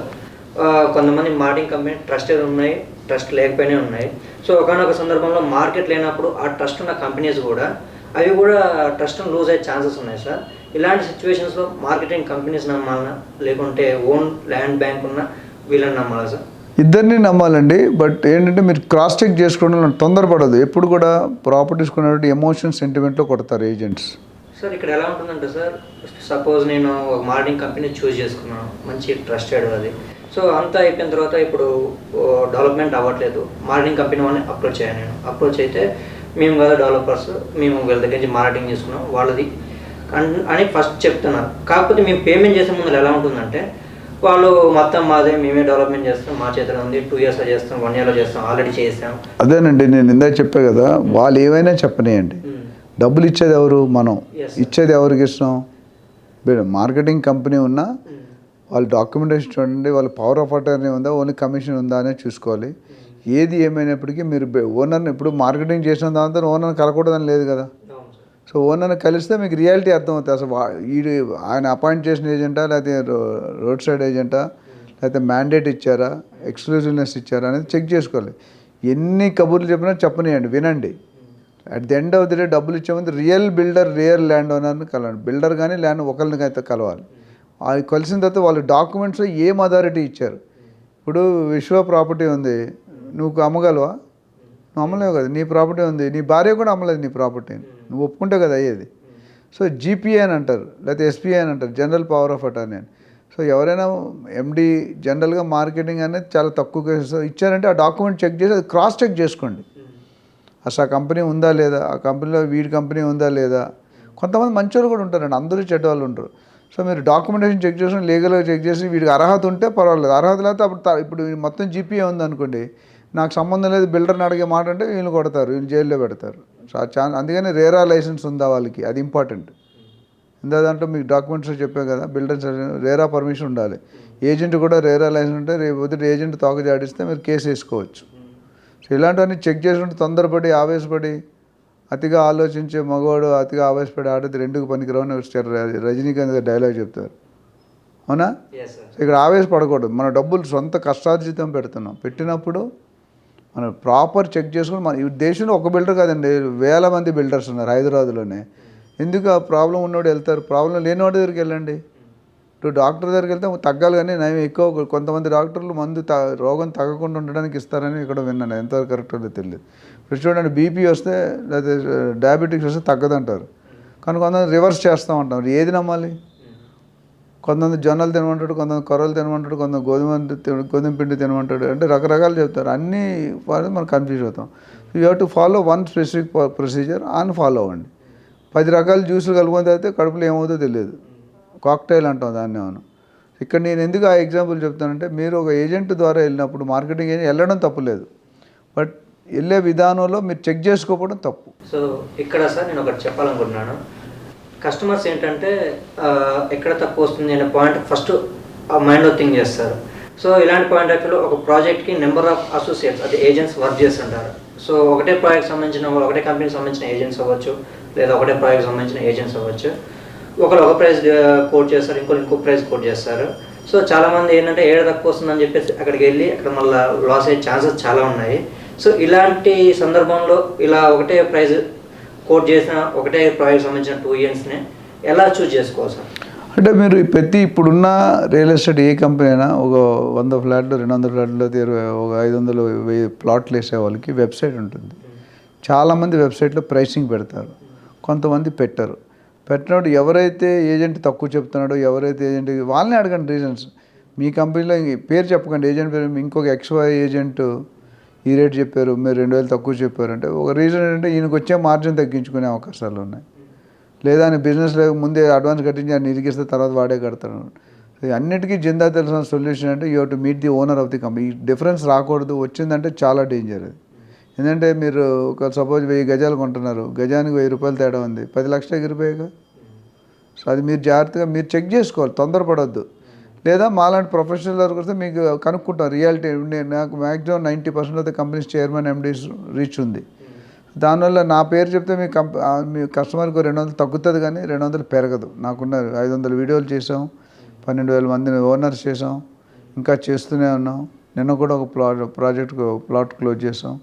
కొంతమంది మార్కెటింగ్ కంపెనీ ట్రస్టెడ్ ఉన్నాయి, ట్రస్ట్ లేకపోయినా ఉన్నాయి. సో ఒకనొక సందర్భంలో మార్కెట్ లేనప్పుడు ఆ ట్రస్ట్ ఉన్న కంపెనీస్ కూడా అవి కూడా ట్రస్ట్ను లూజ్ అయ్యే ఛాన్సెస్ ఉన్నాయి సార్. ఇలాంటి సిచ్యువేషన్స్లో మార్కెటింగ్ కంపెనీస్ నమ్మాలన్నా లేకుంటే ఓన్ ల్యాండ్ బ్యాంక్ ఉన్న వీళ్ళని నమ్మాలా సార్? ఇద్దరిని నమ్మాలండి. బట్ ఏంటంటే మీరు క్రాస్ చెక్ చేసుకోవడం తొందరపడదు. ఎప్పుడు కూడా ప్రాపర్టీస్ కొనేటువంటి ఎమోషన్ సెంటిమెంట్లో కొడతారు ఏజెంట్స్. సార్ ఇక్కడ ఎలా ఉంటుందంటే సార్, సపోజ్ నేను ఒక మార్కెటింగ్ కంపెనీ చూస్ చేసుకున్నాను, మంచి ట్రస్టెడ్ అది. సో అంతా అయిపోయిన తర్వాత ఇప్పుడు డెవలప్మెంట్ అవ్వట్లేదు, మార్కెటింగ్ కంపెనీ వాళ్ళని అప్రోచ్ అయ్యాను. నేను అప్రోచ్ అయితే మేము కదా డెవలపర్స్, మేము వీళ్ళ దగ్గర నుంచి మార్కెటింగ్ చేసుకున్నాం వాళ్ళది అని ఫస్ట్ చెప్తున్నారు. కాకపోతే మేము పేమెంట్ చేసే ముందు ఎలా ఉంటుందంటే వాళ్ళు మొత్తం మాదే, మేమే డెవలప్మెంట్ చేస్తాం, మా చేతిలో ఉంది, 2 yearsలో చేస్తాం, 1 yearలో చేస్తాం, ఆల్రెడీ చేసాం. అదేనండి, నేను ఇందాక చెప్పా కదా, వాళ్ళు ఏమైనా చెప్పనియండి, డబ్బులు ఇచ్చేది ఎవరు? మనం. ఇచ్చేది ఎవరికి ఇస్తాం? మార్కెటింగ్ కంపెనీ ఉన్నా వాళ్ళ డాక్యుమెంటేషన్ చూడండి, వాళ్ళ పవర్ ఆఫ్ అటార్నీ ఉందా, ఓన్లీ కమిషన్ ఉందా అనేది చూసుకోవాలి. ఏది ఏమైనప్పటికీ మీరు ఓనర్ని ఇప్పుడు మార్కెటింగ్ చేసిన దాంతో ఓనర్ని కలకూడదని లేదు కదా. సో ఓనర్ని కలిస్తే మీకు రియాలిటీ అర్థమవుతుంది. అసలు ఆయన అపాయింట్ చేసిన ఏజెంటా, లేకపోతే రోడ్ సైడ్ ఏజెంటా, లేకపోతే మ్యాండేట్ ఇచ్చారా, ఎక్స్క్లూజివ్నెస్ ఇచ్చారా అనేది చెక్ చేసుకోవాలి. ఎన్ని కబుర్లు చెప్పినా చెప్పనియండి, వినండి. At the end of the day డబ్బులు ఇచ్చే ముందు రియల్ బిల్డర్, రియల్ ల్యాండ్ ఓనర్ని కలవండి. బిల్డర్ కానీ ల్యాండ్ ఒకరిని అయితే కలవాలి. అది కలిసిన తర్వాత వాళ్ళ డాక్యుమెంట్స్లో ఏం అథారిటీ ఇచ్చారు. ఇప్పుడు విశ్వ ప్రాపర్టీ ఉంది, నువ్వు అమ్మగలవా? నువ్వు అమ్మలేవు కదా. నీ ప్రాపర్టీ ఉంది, నీ భార్య కూడా అమ్మలేదు నీ ప్రాపర్టీని, నువ్వు ఒప్పుకుంటే కదా అయ్యేది. సో జీపీఏ అని అంటారు, లేకపోతే ఎస్పీఏ అని అంటారు, జనరల్ పవర్ ఆఫ్ అటార్నీ అని. సో ఎవరైనా ఎండి జనరల్గా మార్కెటింగ్ అనేది చాలా తక్కువ కేసెస్ ఇచ్చారంటే ఆ డాక్యుమెంట్ చెక్ చేసి అది క్రాస్ చెక్ చేసుకోండి. అసలు ఆ కంపెనీ ఉందా లేదా, ఆ కంపెనీలో వీడి కంపెనీ ఉందా లేదా. కొంతమంది మంచోళ్ళు కూడా ఉంటారండి, అందరూ చెడ్డ వాళ్ళు ఉంటారు. సో మీరు డాక్యుమెంటేషన్ చెక్ చేసుకుని లీగల్గా చెక్ చేసి వీడికి అర్హత ఉంటే పర్వాలేదు, అర్హత లేకపోతే అప్పుడు ఇప్పుడు మొత్తం జీపీఏ ఉందనుకోండి, నాకు సంబంధం లేదు బిల్డర్ని అడిగే మాట అంటే వీళ్ళు కొడతారు, వీళ్ళు జైల్లో పెడతారు. సో అందుకని రేరా లైసెన్స్ ఉందా వాళ్ళకి, అది ఇంపార్టెంట్. ఇందా దాంట్లో మీకు డాక్యుమెంట్స్ చెప్పే కదా, బిల్డర్స్ రేరా పర్మిషన్ ఉండాలి. ఏజెంట్ కూడా రేరా లైసెన్స్ ఉంటే రేపు ఏజెంట్ తోక జాడిస్తే మీరు కేసు వేసుకోవచ్చు. సో ఇలాంటివన్నీ చెక్ చేసుకుంటే తొందరపడి ఆవేశపడి అతిగా ఆలోచించే మగవాడు అతిగా ఆవేశపడి ఆడేది రెండుకు పనికిరావని వచ్చారు రజనీకాంత్ గారు డైలాగ్ చెప్తారు, అవునా? ఇక్కడ ఆవేశపడకూడదు. మన డబ్బులు సొంత కష్టార్జితం పెడుతున్నాం, పెట్టినప్పుడు మనం ప్రాపర్ చెక్ చేసుకుని మన ఈ దేశంలో ఒక బిల్డర్ కాదండి, వేల మంది బిల్డర్స్ ఉన్నారు హైదరాబాద్లోనే. ఎందుకు ఆ ప్రాబ్లం ఉన్నవాడు వెళ్తారు, ప్రాబ్లం లేనివాడి దగ్గరికి వెళ్ళండి. ఇప్పుడు డాక్టర్ దగ్గరికి వెళ్తే తగ్గాలి కానీ నయం ఎక్కువ. కొంతమంది డాక్టర్లు మందు రోగం తగ్గకుండా ఉండడానికి ఇస్తారని ఇక్కడ విన్నాను, ఎంతవరకు కరెక్టో తెలియదు. ఇప్పుడు చూడండి, బీపీ వస్తే లేకపోతే డయాబెటిక్స్ వస్తే తగ్గదంటారు, కానీ కొంతమంది రివర్స్ చేస్తామంటారు. ఏది నమ్మాలి? కొంతమంది జొన్నలు తినమంటాడు, కొంతమంది కొర్రలు తినమంటాడు, కొంతమంది గోధుమ పిండి తినమంటాడు, అంటే రకరకాలు చెప్తారు. అన్నీ వాళ్ళు మనం కన్ఫ్యూజ్ అవుతాం. You have to follow one specific procedure అని ఫాలో అవ్వండి. 10 రకాల జ్యూసులు కలుపుకొని తాగితే కడుపులో ఏమవుతుందో తెలియదు, కాక్టైల్ అంటాం దాన్ని. అవును. ఇక్కడ నేను ఎందుకు ఆ ఎగ్జాంపుల్ చెప్తానంటే, మీరు ఒక ఏజెంట్ ద్వారా వెళ్ళినప్పుడు మార్కెటింగ్ వెళ్ళడం తప్పులేదు, బట్ వెళ్ళే విధానంలో మీరు చెక్ చేసుకోకపోవడం తప్పు. సో ఇక్కడ సార్ నేను ఒకటి చెప్పాలనుకుంటున్నాను. కస్టమర్స్ ఏంటంటే ఎక్కడ తప్పు వస్తుంది అనే పాయింట్ ఫస్ట్ మైండ్లో థింక్ చేస్తారు. సో ఇలాంటి పాయింట్ ఆఫ్ వ్యూలో ఒక ప్రాజెక్ట్కి నెంబర్ ఆఫ్ అసోసియేట్స్, అది ఏజెంట్స్ వర్క్ చేస్తుంటారు. సో ఒకటే ప్రాజెక్ట్ సంబంధించిన ఒకటే కంపెనీకి సంబంధించిన ఏజెంట్స్ అవ్వచ్చు, లేదా ఒకటే ప్రాజెక్ట్ సంబంధించిన ఏజెంట్స్ అవ్వచ్చు. ఒకరు ఒక ప్రైస్ కోట్ చేస్తారు, ఇంకో ప్రైస్ కోట్ చేస్తారు. సో చాలామంది ఏంటంటే ఏడ తక్కువ వస్తుందని చెప్పేసి అక్కడికి వెళ్ళి అక్కడ మళ్ళీ లాస్ అయ్యే ఛాన్సెస్ చాలా ఉన్నాయి. సో ఇలాంటి సందర్భంలో ఇలా ఒకటే ప్రైస్ కోట్ చేసిన ఒకటే ప్రాజెక్ట్ సంబంధించిన 2 yearsని ఎలా చూస్ చేసుకోవాలి సార్? అంటే మీరు ప్రతి ఇప్పుడున్న రియల్ ఎస్టేట్ ఏ కంపెనీ అయినా ఒక 100 ఫ్లాట్లు 200 ఫ్లాట్లు ఒక 500 1000 ప్లాట్లు వేసే వాళ్ళకి వెబ్సైట్ ఉంటుంది. చాలామంది వెబ్సైట్లో ప్రైసింగ్ పెడతారు, కొంతమంది పెట్టరు. పెట్టినప్పుడు ఎవరైతే ఏజెంట్ తక్కువ చెప్తున్నాడో, ఎవరైతే ఏజెంట్ వాళ్ళని అడగండి రీజన్స్. మీ కంపెనీలో పేరు చెప్పకండి, ఏజెంట్ పేరు. ఇంకొక XY ఏజెంట్ ఈ రేట్ చెప్పారు, మీరు 2000 తక్కువ చెప్పారు అంటే ఒక రీజన్ ఏంటంటే ఈయనకు వచ్చే మార్జిన్ తగ్గించుకునే అవకాశాలు ఉన్నాయి, లేదా ఆయన బిజినెస్ ముందే అడ్వాన్స్ కట్టించి ఆయన ఇరిగిస్తే తర్వాత వాడే కడతాడు. అన్నిటికీ జిందా తెలిసిన సొల్యూషన్ అంటే you have to meet the owner of the company. ఈ డిఫరెన్స్ రాకూడదు, వచ్చిందంటే చాలా డేంజర్ అది. ఎందుకంటే మీరు ఒక సపోజ్ 1000 గజాలు కొంటున్నారు, గజానికి 1000 రూపాయలు తేడా ఉంది, 10 లక్షలు ఎగిరిపోయాక. సో అది మీరు జాగ్రత్తగా మీరు చెక్ చేసుకోవాలి, తొందరపడొద్దు. లేదా మాలాంటి ప్రొఫెషనల్ దగ్గరకు వస్తే మీకు కనుక్కుంటాం రియాలిటీ. నాకు maximum 90% of the companies chairman MDs reach ఉంది. దానివల్ల నా పేరు చెప్తే మీ కస్టమర్కి 200 తగ్గుతుంది కానీ 200 పెరగదు. నాకున్న 500 వీడియోలు చేసాం, 12,000 మందిని ఓనర్స్ చేసాం, ఇంకా చేస్తూనే ఉన్నాం. నిన్న కూడా ఒక ప్లాట్ క్లోజ్ చేసాం.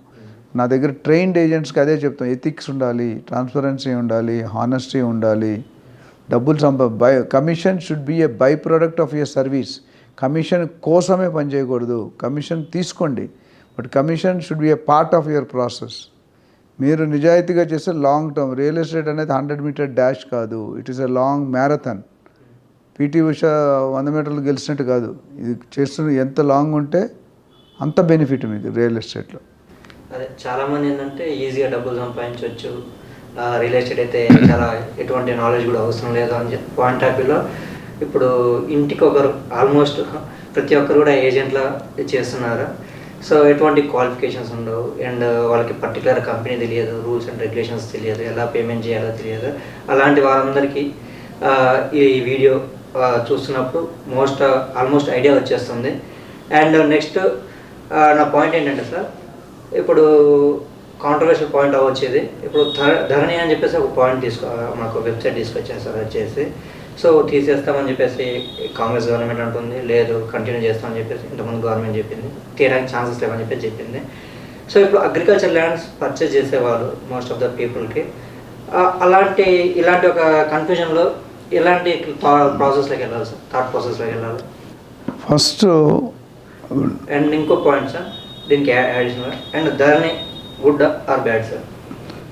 నా దగ్గర ట్రైన్డ్ ఏజెంట్స్కి అదే చెప్తాం, ఎథిక్స్ ఉండాలి, ట్రాన్స్పరెన్సీ ఉండాలి, హానెస్టీ ఉండాలి. డబ్బులు commission should be A by product of your service. Commission కోసమే పనిచేయకూడదు. కమిషన్ తీసుకోండి, but commission should be A part of your process. మీరు నిజాయితీగా చేస్తే లాంగ్ టర్మ్. రియల్ ఎస్టేట్ అనేది 100 మీటర్ డాష్ కాదు, it is a long marathon. PT Usha 100 మీటర్లు గెలిచినట్టు కాదు. ఇది చేస్తున్న ఎంత లాంగ్ ఉంటే అంత బెనిఫిట్ మీకు రియల్ ఎస్టేట్లో. అదే చాలామంది ఏంటంటే ఈజీగా డబ్బులు సంపాదించవచ్చు, రియల్ ఎస్టేట్ అయితే చాలా ఎటువంటి నాలెడ్జ్ కూడా అవసరం లేదు అని చెప్పి పాయింట్ ఆఫ్ వ్యూలో ఇప్పుడు ఇంటికి ఒకరు ఆల్మోస్ట్ ప్రతి ఒక్కరు కూడా ఏజెంట్లా చేస్తున్నారు. సో ఎటువంటి క్వాలిఫికేషన్స్ ఉండవు, అండ్ వాళ్ళకి పర్టికులర్ కంపెనీ తెలియదు, రూల్స్ అండ్ రెగ్యులేషన్స్ తెలియదు, ఎలా పేమెంట్ చేయాలో తెలియదు. అలాంటి వాళ్ళందరికీ ఈ వీడియో చూస్తున్నప్పుడు ఆల్మోస్ట్ ఐడియా వచ్చేస్తుంది. అండ్ నెక్స్ట్ నా పాయింట్ ఏంటంటే సార్, ఇప్పుడు కాంట్రవర్షియల్ పాయింట్ అవ్వచ్చేది. ఇప్పుడు ధరణి అని చెప్పేసి ఒక పాయింట్ మాకు వెబ్సైట్ తీసుకొచ్చారు సార్. వచ్చేసి సో తీసేస్తామని చెప్పేసి కాంగ్రెస్ గవర్నమెంట్ అంటుంది, లేదు కంటిన్యూ చేస్తామని చెప్పేసి ఇంతకుముందు గవర్నమెంట్ చెప్పింది, తీయడానికి ఛాన్సెస్ లేవని చెప్పేసి చెప్పింది. సో ఇప్పుడు అగ్రికల్చర్ ల్యాండ్స్ పర్చేజ్ చేసేవాళ్ళు మోస్ట్ ఆఫ్ ద పీపుల్కి ఇలాంటి ఒక కన్ఫ్యూజన్లో ఎలాంటి ప్రాసెస్లోకి వెళ్ళాలి సార్, థాట్ ప్రాసెస్లోకి వెళ్ళాలి ఫస్ట్. అండ్ ఇంకో పాయింట్ సార్ దీనికి additional, and Dharani good or bad sir?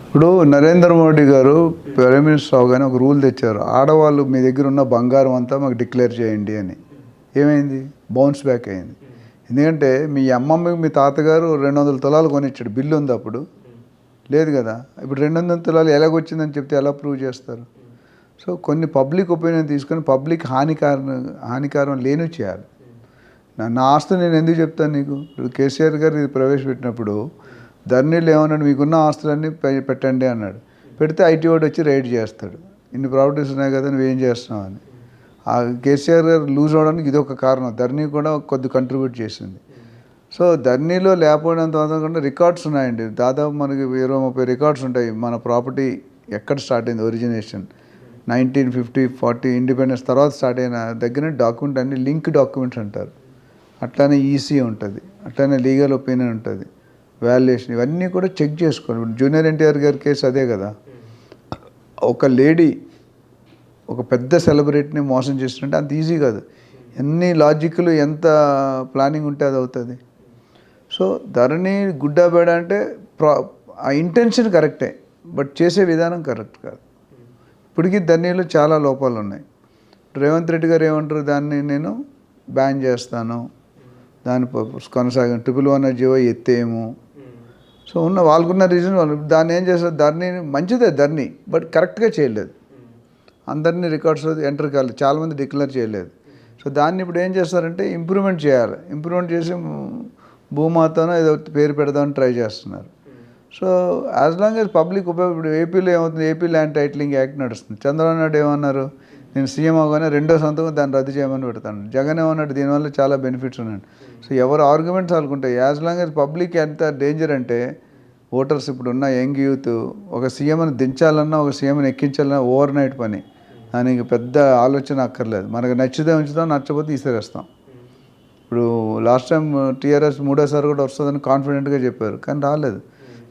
ఇప్పుడు నరేంద్ర మోడీ గారు ప్రైమ్ మినిస్టర్ అవగానే ఒక రూల్ తెచ్చారు, ఆడవాళ్ళు మీ దగ్గర ఉన్న బంగారం అంతా మాకు డిక్లేర్ చేయండి అని. ఏమైంది? బౌన్స్ బ్యాక్ అయింది. ఎందుకంటే మీ అమ్మమ్మ మీ తాతగారు 200 తులాలు కొనిచ్చాడు, బిల్లు ఉంది అప్పుడు లేదు కదా. ఇప్పుడు 200 తులాలు ఎలాగొచ్చిందని చెప్తే ఎలా ప్రూవ్ చేస్తారు? సో కొన్ని పబ్లిక్ ఒపీనియన్ తీసుకొని పబ్లిక్ హానికారం లేని చేయాలి. నా ఆస్తి నేను ఎందుకు చెప్తాను నీకు? ఇప్పుడు కేసీఆర్ గారు ఇది ప్రవేశపెట్టినప్పుడు ధరణిలో ఏమన్నాడు, మీకున్న ఆస్తులన్నీ పెట్టండి అన్నాడు. పెడితే ఐటీ వాడు వచ్చి రైడ్ చేస్తాడు, ఇన్ని ప్రాపర్టీస్ ఉన్నాయి కదా నువ్వేం చేస్తున్నావు అని. ఆ కేసీఆర్ గారు లూజ్ అవడానికి ఇది ఒక కారణం. ధరణి కూడా కొద్ది కంట్రిబ్యూట్ చేసింది. సో ధరణిలో లేకపోయినంత కాకుండా రికార్డ్స్ ఉన్నాయండి, దాదాపు మనకి 20-30 రికార్డ్స్ ఉంటాయి. మన ప్రాపర్టీ ఎక్కడ స్టార్ట్ అయింది, ఒరిజినేషన్ 1950-40 ఇండిపెండెన్స్ తర్వాత స్టార్ట్ అయిన దగ్గర డాక్యుమెంట్ అన్ని లింక్ డాక్యుమెంట్స్ అంటారు. అట్లానే ఈసీ ఉంటుంది, అట్లానే లీగల్ ఒపీనియన్ ఉంటుంది, వాల్యుయేషన్, ఇవన్నీ కూడా చెక్ చేసుకోవాలి. జూనియర్ ఎన్టీఆర్ గారి కేసు అదే కదా. ఒక లేడీ ఒక పెద్ద సెలబ్రిటీని మోసం చేస్తుంటే అంత ఈజీ కాదు. ఎన్ని లాజిక్లు ఎంత ప్లానింగ్ ఉంటే అది అవుతుంది. సో ధరణి గుడ్డా బేడ అంటే ఆ ఇంటెన్షన్ కరెక్టే, బట్ చేసే విధానం కరెక్ట్ కాదు. ఇప్పటికీ ధరణిలో చాలా లోపాలు ఉన్నాయి. రేవంత్ రెడ్డి గారు ఏమంటారు, దాన్ని నేను బ్యాన్ చేస్తాను, దాని కొనసాగం 111 జీవో ఎత్తేము. సో వాళ్ళకున్న రీజన్ వాళ్ళు దాన్ని ఏం చేస్తారు, ధరణి మంచిదే ధరణి, బట్ కరెక్ట్గా చేయలేదు. అందరినీ రికార్డ్స్ ఎంటర్ కాలేదు, చాలామంది డిక్లేర్ చేయలేదు. సో దాన్ని ఇప్పుడు ఏం చేస్తారంటే ఇంప్రూవ్మెంట్ చేయాలి. ఇంప్రూవ్మెంట్ చేసి భూమాతను ఏదో పేరు పెడదామని ట్రై చేస్తున్నారు. So as long as public ఇప్పుడు ఏపీలో ఏమవుతుంది, ఏపీ ల్యాండ్ టైటిలింగ్ యాక్ట్ నడుస్తుంది. చంద్రబాబు నాయుడు ఏమన్నారు, నేను సీఎం అవగానే 2వ సంతకం దాన్ని రద్దు చేయమని పెడతాను. జగన్ ఏమన్నాడు, దీనివల్ల చాలా బెనిఫిట్స్ ఉన్నాయి. సో ఎవరు ఆర్గ్యుమెంట్స్ వాళ్ళకుంటాయి. యాజ్ లాంగ్ యాజ్ పబ్లిక్ ఎంత డేంజర్ అంటే ఓటర్స్ ఇప్పుడున్న యంగ్ యూత్ ఒక సీఎంని దించాలన్నా ఒక సీఎంని ఎక్కించాలన్నా ఓవర్ నైట్ పని, దానికి పెద్ద ఆలోచన అక్కర్లేదు. మనకు నచ్చితే ఉంచుతాం, నచ్చకపోతే తీసేస్తాం. ఇప్పుడు లాస్ట్ టైం టీఆర్ఎస్ 3వ కూడా వస్తుందని కాన్ఫిడెంట్గా చెప్పారు, కానీ రాలేదు.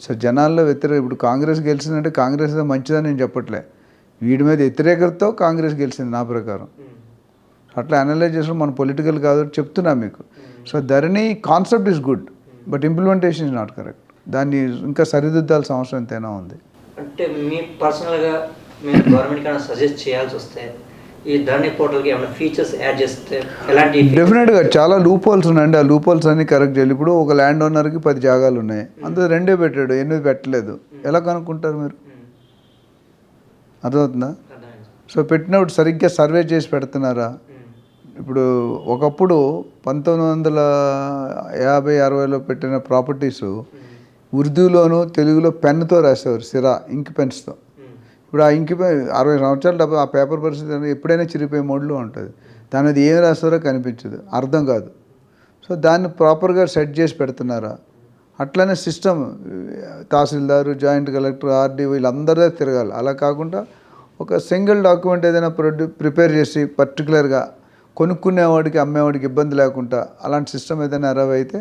సో జనాల్లో ఇప్పుడు కాంగ్రెస్ గెలిచిందంటే కాంగ్రెస్ మంచిదని నేను చెప్పట్లే, వీడి మీద వ్యతిరేకతతో కాంగ్రెస్ గెలిచింది నా ప్రకారం. అట్లా అనలైజ్ చేసిన మన పొలిటికల్ కాదు చెప్తున్నా మీకు. So Dharani concept is good, but implementation is not correct. దాన్ని ఇంకా సరిదిద్దాల్సిన అవసరం ఎంతైనా ఉంది. అంటే మీ పర్సనల్గా మీరు గవర్నమెంట్ కన్నా సజెస్ట్ చేయాల్సి వస్తే ఈ ధరణి పోర్టల్కి ఏమైనా ఫీచర్స్ యాడ్ చేస్తే ఎలాంటి? డెఫినెట్గా చాలా లూప్ హోల్స్ ఉన్నాయండి. ఆ లూప్ హోల్స్ అన్ని కరెక్ట్ చేయాలి. ఇప్పుడు ఒక ల్యాండ్ ఓనర్కి 10 జాగాలు ఉన్నాయి, అందులో 2 పెట్టాడు, 8 పెట్టలేదు. ఎలా కనుక్కుంటారు మీరు? అర్థమవుతుందా? సో పెట్టినప్పుడు సరిగ్గా సర్వే చేసి పెడుతున్నారా? ఇప్పుడు ఒకప్పుడు 1950-60లో పెట్టిన ప్రాపర్టీసు ఉర్దూలోను తెలుగులో పెన్నుతో రాసేవారు, సిరా ఇంక్ పెన్స్తో. ఇప్పుడు ఆ ఇంక్ పెన్ 60 సంవత్సరాల డబ్బు ఆ పేపర్ పరిస్థితి ఎప్పుడైనా చిరిగిపోయే మోడ్లో ఉంటుంది. దాని మీద ఏం రాస్తారో కనిపించదు, అర్థం కాదు. సో దాన్ని ప్రాపర్గా సెట్ చేసి పెడుతున్నారా? అట్లనే సిస్టమ్ తహసీల్దారు, జాయింట్ కలెక్టర్, ఆర్డీ వీళ్ళందరిదే తిరగాలి. అలా కాకుండా ఒక సింగిల్ డాక్యుమెంట్ ఏదైనా ప్రిపేర్ చేసి పర్టికులర్గా కొనుక్కునేవాడికి అమ్మేవాడికి ఇబ్బంది లేకుండా అలాంటి సిస్టమ్ ఏదైనా అరైవ్ అయితే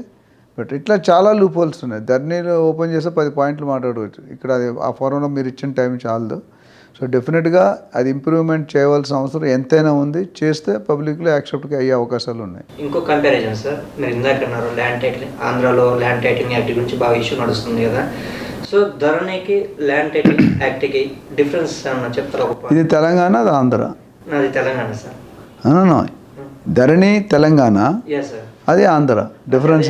బట్ ఇట్లా చాలా లూప్ హోల్స్ ఉన్నాయి. ధర్నీలో ఓపెన్ చేస్తే 10 పాయింట్లు మాట్లాడవచ్చు. ఇక్కడ అది ఆ ఫోరంలో మీరు ఇచ్చిన టైం చాలదు. సో డెఫినెట్గా అది ఇంప్రూవ్మెంట్ చేయవలసిన అవసరం ఎంతైనా ఉంది. చేస్తే పబ్లిక్లో యాక్సెప్ట్గా అయ్యే అవకాశాలు ఉన్నాయి. ఇంకో కంపారిజన్ సార్, మీరు ఇందాక అన్నారు ల్యాండ్ టైటిలింగ్, ఆంధ్రాలో ల్యాండ్ టైటిలింగ్ యాక్ట్ గురించి బాగా ఇష్యూ నడుస్తుంది కదా. సో ధరణికి ల్యాండ్ టైటిలింగ్ యాక్ట్కి డిఫరెన్స్ ఏమన్నా చెప్తారా? ఇది తెలంగాణ, అది ఆంధ్ర. అది తెలంగాణ సార్. ధరణి తెలంగాణ, అది ఆంధ్ర. డిఫరెన్స్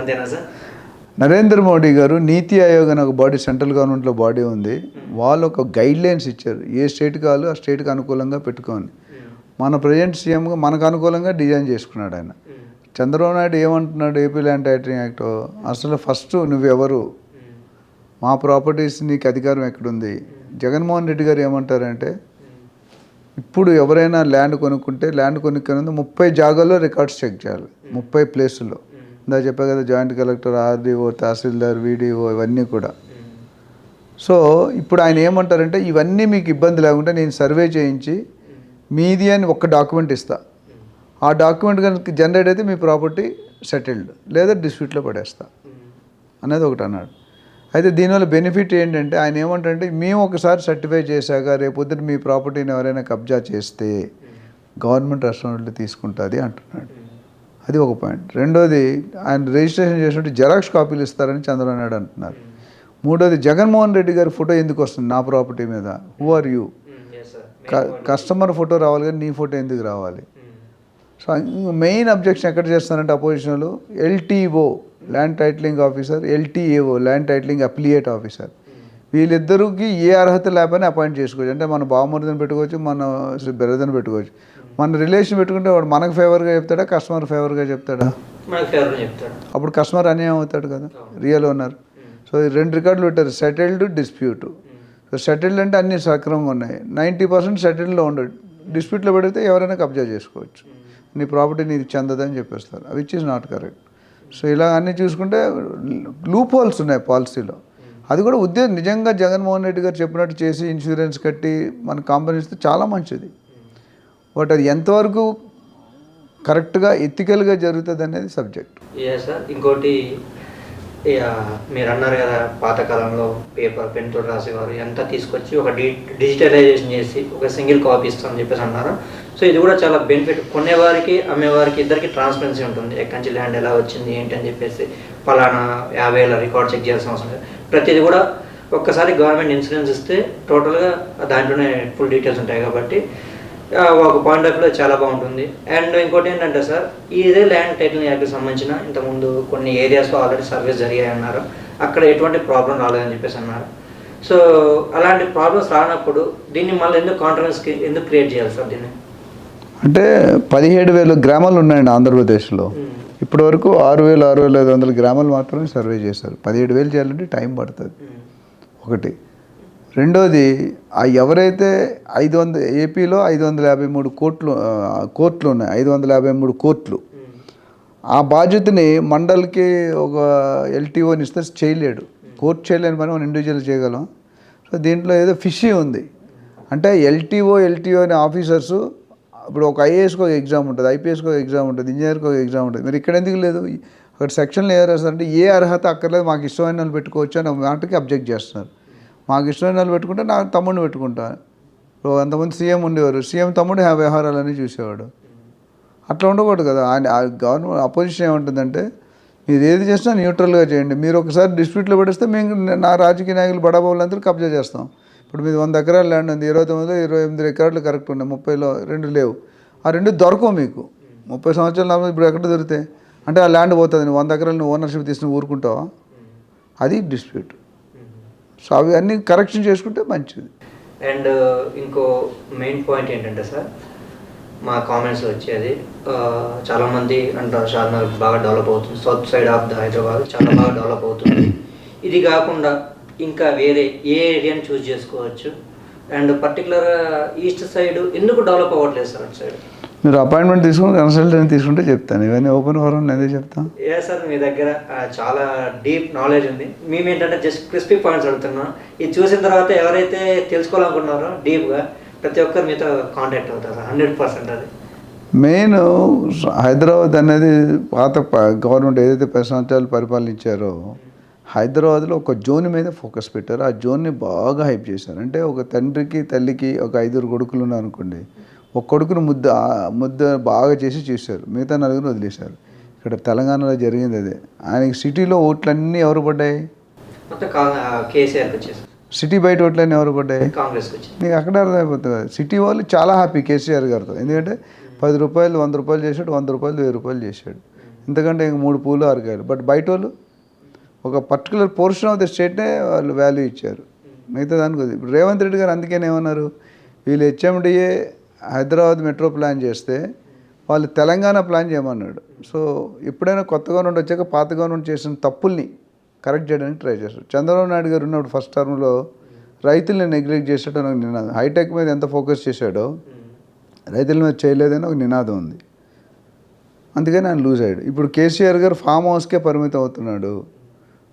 అంతేనా సార్? నరేంద్ర మోడీ గారు నీతి ఆయోగ్ అని ఒక బాడీ, సెంట్రల్ గవర్నమెంట్లో బాడీ ఉంది. వాళ్ళు ఒక గైడ్ లైన్స్ ఇచ్చారు, ఏ స్టేట్ కావాలో ఆ స్టేట్కి అనుకూలంగా పెట్టుకోని. మన ప్రజెంట్ సీఎంగా మనకు అనుకూలంగా డిజైన్ చేసుకున్నాడు ఆయన. చంద్రబాబు నాయుడు ఏమంటున్నాడు ఏపీ ల్యాండ్ టైటిలింగ్ యాక్ట్? అసలు ఫస్ట్ నువ్వెవరు, మా ప్రాపర్టీస్ నీకు అధికారం ఎక్కడుంది? జగన్మోహన్ రెడ్డి గారు ఏమంటారంటే ఇప్పుడు ఎవరైనా ల్యాండ్ కొనుక్కుంటే ల్యాండ్ కొనుక్కునే 30 జాగాల్లో రికార్డ్స్ చెక్ చేయాలి, 30 ప్లేసుల్లో. ఇందా చెప్పా కదా, జాయింట్ కలెక్టర్, ఆర్డీఓ, తహసీల్దార్, వీడిఓ ఇవన్నీ కూడా. సో ఇప్పుడు ఆయన ఏమంటారంటే ఇవన్నీ మీకు ఇబ్బంది లేకుంటే నేను సర్వే చేయించి మీది అని ఒక డాక్యుమెంట్ ఇస్తా. ఆ డాక్యుమెంట్ కనుక జనరేట్ అయితే మీ ప్రాపర్టీ సెటిల్డ్, లేదా డిస్ప్యూట్లో పడేస్తా అనేది ఒకటి అన్నాడు. అయితే దీనివల్ల బెనిఫిట్ ఏంటంటే ఆయన ఏమంటారంటే మేము ఒకసారి సర్టిఫై చేశాక రేపొద్దున మీ ప్రాపర్టీని ఎవరైనా కబ్జా చేస్తే గవర్నమెంట్ రెస్పాన్సిబిలిటీ తీసుకుంటుంది అంటున్నాడు. అది ఒక పాయింట్. రెండోది ఆయన రిజిస్ట్రేషన్ చేసినట్టు జెరాక్స్ కాపీలు ఇస్తారని చంద్రబాబు నాయుడు అంటున్నారు. మూడోది జగన్మోహన్ రెడ్డి గారి ఫోటో ఎందుకు వస్తుంది నా ప్రాపర్టీ మీద? Who are you? Customer photo రావాలి కానీ నీ ఫోటో ఎందుకు రావాలి? సో మెయిన్ అబ్జెక్షన్ ఎక్కడ చేస్తారంటే అపోజిషన్లో LTO, land titling officer, LTAO, land titling appellate officer, వీళ్ళిద్దరికి ఏ అర్హత లేకపోయినా అపాయింట్ చేసుకోవచ్చు. అంటే మన బావమరిదని పెట్టుకోవచ్చు, మన బ్రదర్ని పెట్టుకోవచ్చు. మన రిలేషన్ పెట్టుకుంటే వాడు మనకు ఫేవర్గా చెప్తాడా, కస్టమర్ ఫేవర్గా చెప్తాడా? అప్పుడు కస్టమర్ అన్యాయం అవుతాడు కదా, రియల్ ఓనర్. సో 2 రికార్డులు పెట్టారు, సెటిల్డ్, డిస్ప్యూట్. సో సెటిల్డ్ అంటే అన్ని సక్రమంగా ఉన్నాయి, 90% సెటిల్డ్లో ఉండదు. డిస్ప్యూట్లో పెడితే ఎవరైనా కబ్జా చేసుకోవచ్చు, నీ ప్రాపర్టీ నీకు చెందదని చెప్పేస్తారు, which is not correct. So ఇలా అన్నీ చూసుకుంటే లూప్ హోల్స్ ఉన్నాయి పాలసీలో. అది కూడా ఉద్దేశం నిజంగా జగన్మోహన్ రెడ్డి గారు చెప్పినట్టు చేసి ఇన్సూరెన్స్ కట్టి మన కాంపెనీస్తే చాలా మంచిది. బట్ అది ఎంతవరకు కరెక్ట్గా ఎథికల్గా జరుగుతుంది అనేది సబ్జెక్ట్. సార్ ఇంకోటి మీరు అన్నారు కదా పాతకాలంలో పేపర్ పెన్ తోటి రాసేవారు, ఎంత తీసుకొచ్చి ఒక డిజిటలైజేషన్ చేసి ఒక సింగిల్ కాపీ ఇస్తామని చెప్పేసి అన్నారు. సో ఇది కూడా చాలా బెనిఫిట్, కొనేవారికి అమ్మేవారికి ఇద్దరికి ట్రాన్స్పరెన్సీ ఉంటుంది. ఎక్కడి నుంచి ల్యాండ్ ఎలా వచ్చింది ఏంటి అని చెప్పేసి ఫలానా 50,000 రికార్డ్ చెక్ చేయాల్సిన అవసరం లేదు. ప్రతిదీ కూడా ఒక్కసారి గవర్నమెంట్ ఇన్సూరెన్స్ ఇస్తే టోటల్గా దాంట్లోనే ఫుల్ డీటెయిల్స్ ఉంటాయి కాబట్టి ఒక పాయింట్ ఆఫ్ వ్యూలో చాలా బాగుంటుంది. అండ్ ఇంకోటి ఏంటంటే సార్, ఇదే ల్యాండ్ టైటిలింగ్ యాక్ట్కి సంబంధించిన ఇంతకుముందు కొన్ని ఏరియాస్లో ఆల్రెడీ సర్వేస్ జరిగాయి అన్నారు, అక్కడ ఎటువంటి ప్రాబ్లం రాలేదని చెప్పేసి అన్నారు. సో అలాంటి ప్రాబ్లమ్స్ రానప్పుడు దీన్ని మళ్ళీ ఎందుకు కాంట్రవర్సీకి ఎందుకు క్రియేట్ చేయాలి సార్ దీన్ని? అంటే 17,000 గ్రామాలు ఉన్నాయండి ఆంధ్రప్రదేశ్లో. ఇప్పటి వరకు 6,500 గ్రామాలు మాత్రమే సర్వే చేశారు. 17,000 చేయాలంటే టైం పడుతుంది ఒకటి. రెండోది ఎవరైతే 500 ఏపీలో 553 కోర్టులు ఉన్నాయి, 553 కోర్టులు. ఆ బాధ్యతని మండల్కి ఒక ఎల్టీఓని ఇస్తే చేయలేడు, కోర్టు చేయలేని పని మనం ఇండివిజువల్ చేయగలం. సో దీంట్లో ఏదో ఫిషీ ఉంది. అంటే ఎల్టీఓ అనే ఆఫీసర్సు ఇప్పుడు ఒక ఐఏఎస్కి ఒక ఎగ్జామ్ ఉంటుంది, ఐపీఎస్కి ఒక ఎగ్జామ్ ఉంటుంది, ఇంజనీర్కి ఒక ఎగ్జామ్ ఉంటుంది. మీరు ఇక్కడ ఎందుకు లేదు? అక్కడ సెక్షన్లో ఏం రాస్తారంటే ఏ అర్హత అక్కర్లేదు, మాకు ఇష్టమైన వాళ్ళు పెట్టుకోవచ్చు అని మాటకి అబ్జెక్ట్ చేస్తున్నారు. మాకు ఇష్టమైన వాళ్ళు పెట్టుకుంటే నా తమ్ముడిని పెట్టుకుంటాను. ఇప్పుడు అంతమంది సీఎం ఉండేవారు, సీఎం తమ్ముడు వ్యవహారాలన్నీ చూసేవాడు. అట్లా ఉండకూడదు కదా. ఆయన గవర్నమెంట్ అపోజిషన్ ఏముంటుందంటే మీరు ఏది చేసినా న్యూట్రల్గా చేయండి. మీరు ఒకసారి డిస్ప్యూట్లో పడిస్తే మేము నా రాజకీయ నాయకులు బడాబాబులందరూ కబ్జా చేస్తాం. ఇప్పుడు మీది 100 ఎకరాలు ల్యాండ్ ఉంది, 29 రికార్డులు కరెక్ట్ ఉన్నాయి, 30లో 2 లేవు. ఆ 2 దొరకవు మీకు 30 సంవత్సరాల ఇప్పుడు ఎక్కడ దొరికితే అంటే ఆ ల్యాండ్ పోతుంది. 100 ఎకరాలు నువ్వు ఓనర్షిప్ తీసుకుని ఊరుకుంటావా? అది డిస్ప్యూట్. సో అవి అన్నీ కరెక్షన్ చేసుకుంటే మంచిది. అండ్ ఇంకో మెయిన్ పాయింట్ ఏంటంటే సార్, మా కామెంట్స్లో వచ్చేది. చాలామంది అంటారు షాద్నగర్ బాగా డెవలప్ అవుతుంది, south side of the Hyderabad చాలా బాగా డెవలప్ అవుతుంది, ఇది కాకుండా ఇంకా వేరే ఏ ఏరియాని చూస్ చేసుకోవచ్చు, అండ్ పర్టికులర్ ఈస్ట్ సైడ్ ఎందుకు డెవలప్ అవ్వట్లేదు సార్ అటు సైడ్? మీరు అపాయింట్మెంట్ తీసుకుని కన్సల్టెంట్ తీసుకుంటే చెప్తాను, ఇవన్నీ ఓపెన్ ఫోరం నేనే చెప్తాను. ఏ సార్ మీ దగ్గర చాలా డీప్ నాలెడ్జ్ ఉంది. మేము ఏంటంటే జస్ట్ క్రిస్పీ పాయింట్స్ అడుగుతున్నాం. ఇది చూసిన తర్వాత ఎవరైతే తెలుసుకోవాలనుకుంటున్నారో డీప్గా ప్రతి ఒక్కరు మీతో కాంటాక్ట్ అవుతారు 100%. అది మెయిన్ హైదరాబాద్ అనేది పాత గవర్నమెంట్ ఏదైతే 10 సంవత్సరాలు పరిపాలించారో హైదరాబాద్లో ఒక జోన్ మీద ఫోకస్ పెట్టారు. ఆ జోన్ని బాగా హైప్ చేశారు. అంటే ఒక తండ్రికి తల్లికి ఒక 5 కొడుకులు ఉన్నారు అనుకోండి, ఒక కొడుకును ముద్ద బాగా చేసి చూశారు, మిగతా 4 వదిలేశారు. ఇక్కడ తెలంగాణలో జరిగింది అదే. ఆయనకి సిటీలో ఓట్లన్నీ ఎవరు పడ్డాయి? కేసీఆర్కి వచ్చేసి సిటీ బయట ఓట్లన్నీ ఎవరు పడ్డాయి? కాంగ్రెస్కి వచ్చి. నీకు అక్కడ అర్థమైపోతుంది కదా. సిటీ వాళ్ళు చాలా హ్యాపీ కేసీఆర్ గారితో, ఎందుకంటే 10 రూపాయలు 100 రూపాయలు చేశాడు, 100 రూపాయలు 1000 రూపాయలు చేశాడు, ఎందుకంటే ఇంక 3 పూలు 6 కాయలు. బట్ బయట వాళ్ళు ఒక పర్టికులర్ పోర్షన్ ఆఫ్ ద స్టేట్నే వాళ్ళు వాల్యూ ఇచ్చారు, మిగతా దానికి వద్దు. ఇప్పుడు రేవంత్ రెడ్డి గారు అందుకని ఏమన్నారు, వీళ్ళు హెచ్ఎండిఏ హైదరాబాద్ మెట్రో ప్లాన్ చేస్తే వాళ్ళు తెలంగాణ ప్లాన్ చేయమన్నాడు. సో ఎప్పుడైనా కొత్త గవర్నమెంట్ వచ్చాక పాత గవర్నమెంట్ చేసిన తప్పుల్ని కరెక్ట్ చేయడానికి ట్రై చేస్తారు. చంద్రబాబు నాయుడు గారు ఉన్నప్పుడు ఫస్ట్ టర్మ్లో రైతుల్ని నెగ్లెక్ట్ చేసాడో నాకు నినాదం, హైటెక్ మీద ఎంత ఫోకస్ చేశాడో రైతుల మీద చేయలేదని ఒక నినాదం ఉంది, అందుకని ఆయన లూజ్ అయ్యాడు. ఇప్పుడు కేసీఆర్ గారు ఫామ్ హౌస్కే పరిమితం అవుతున్నాడు,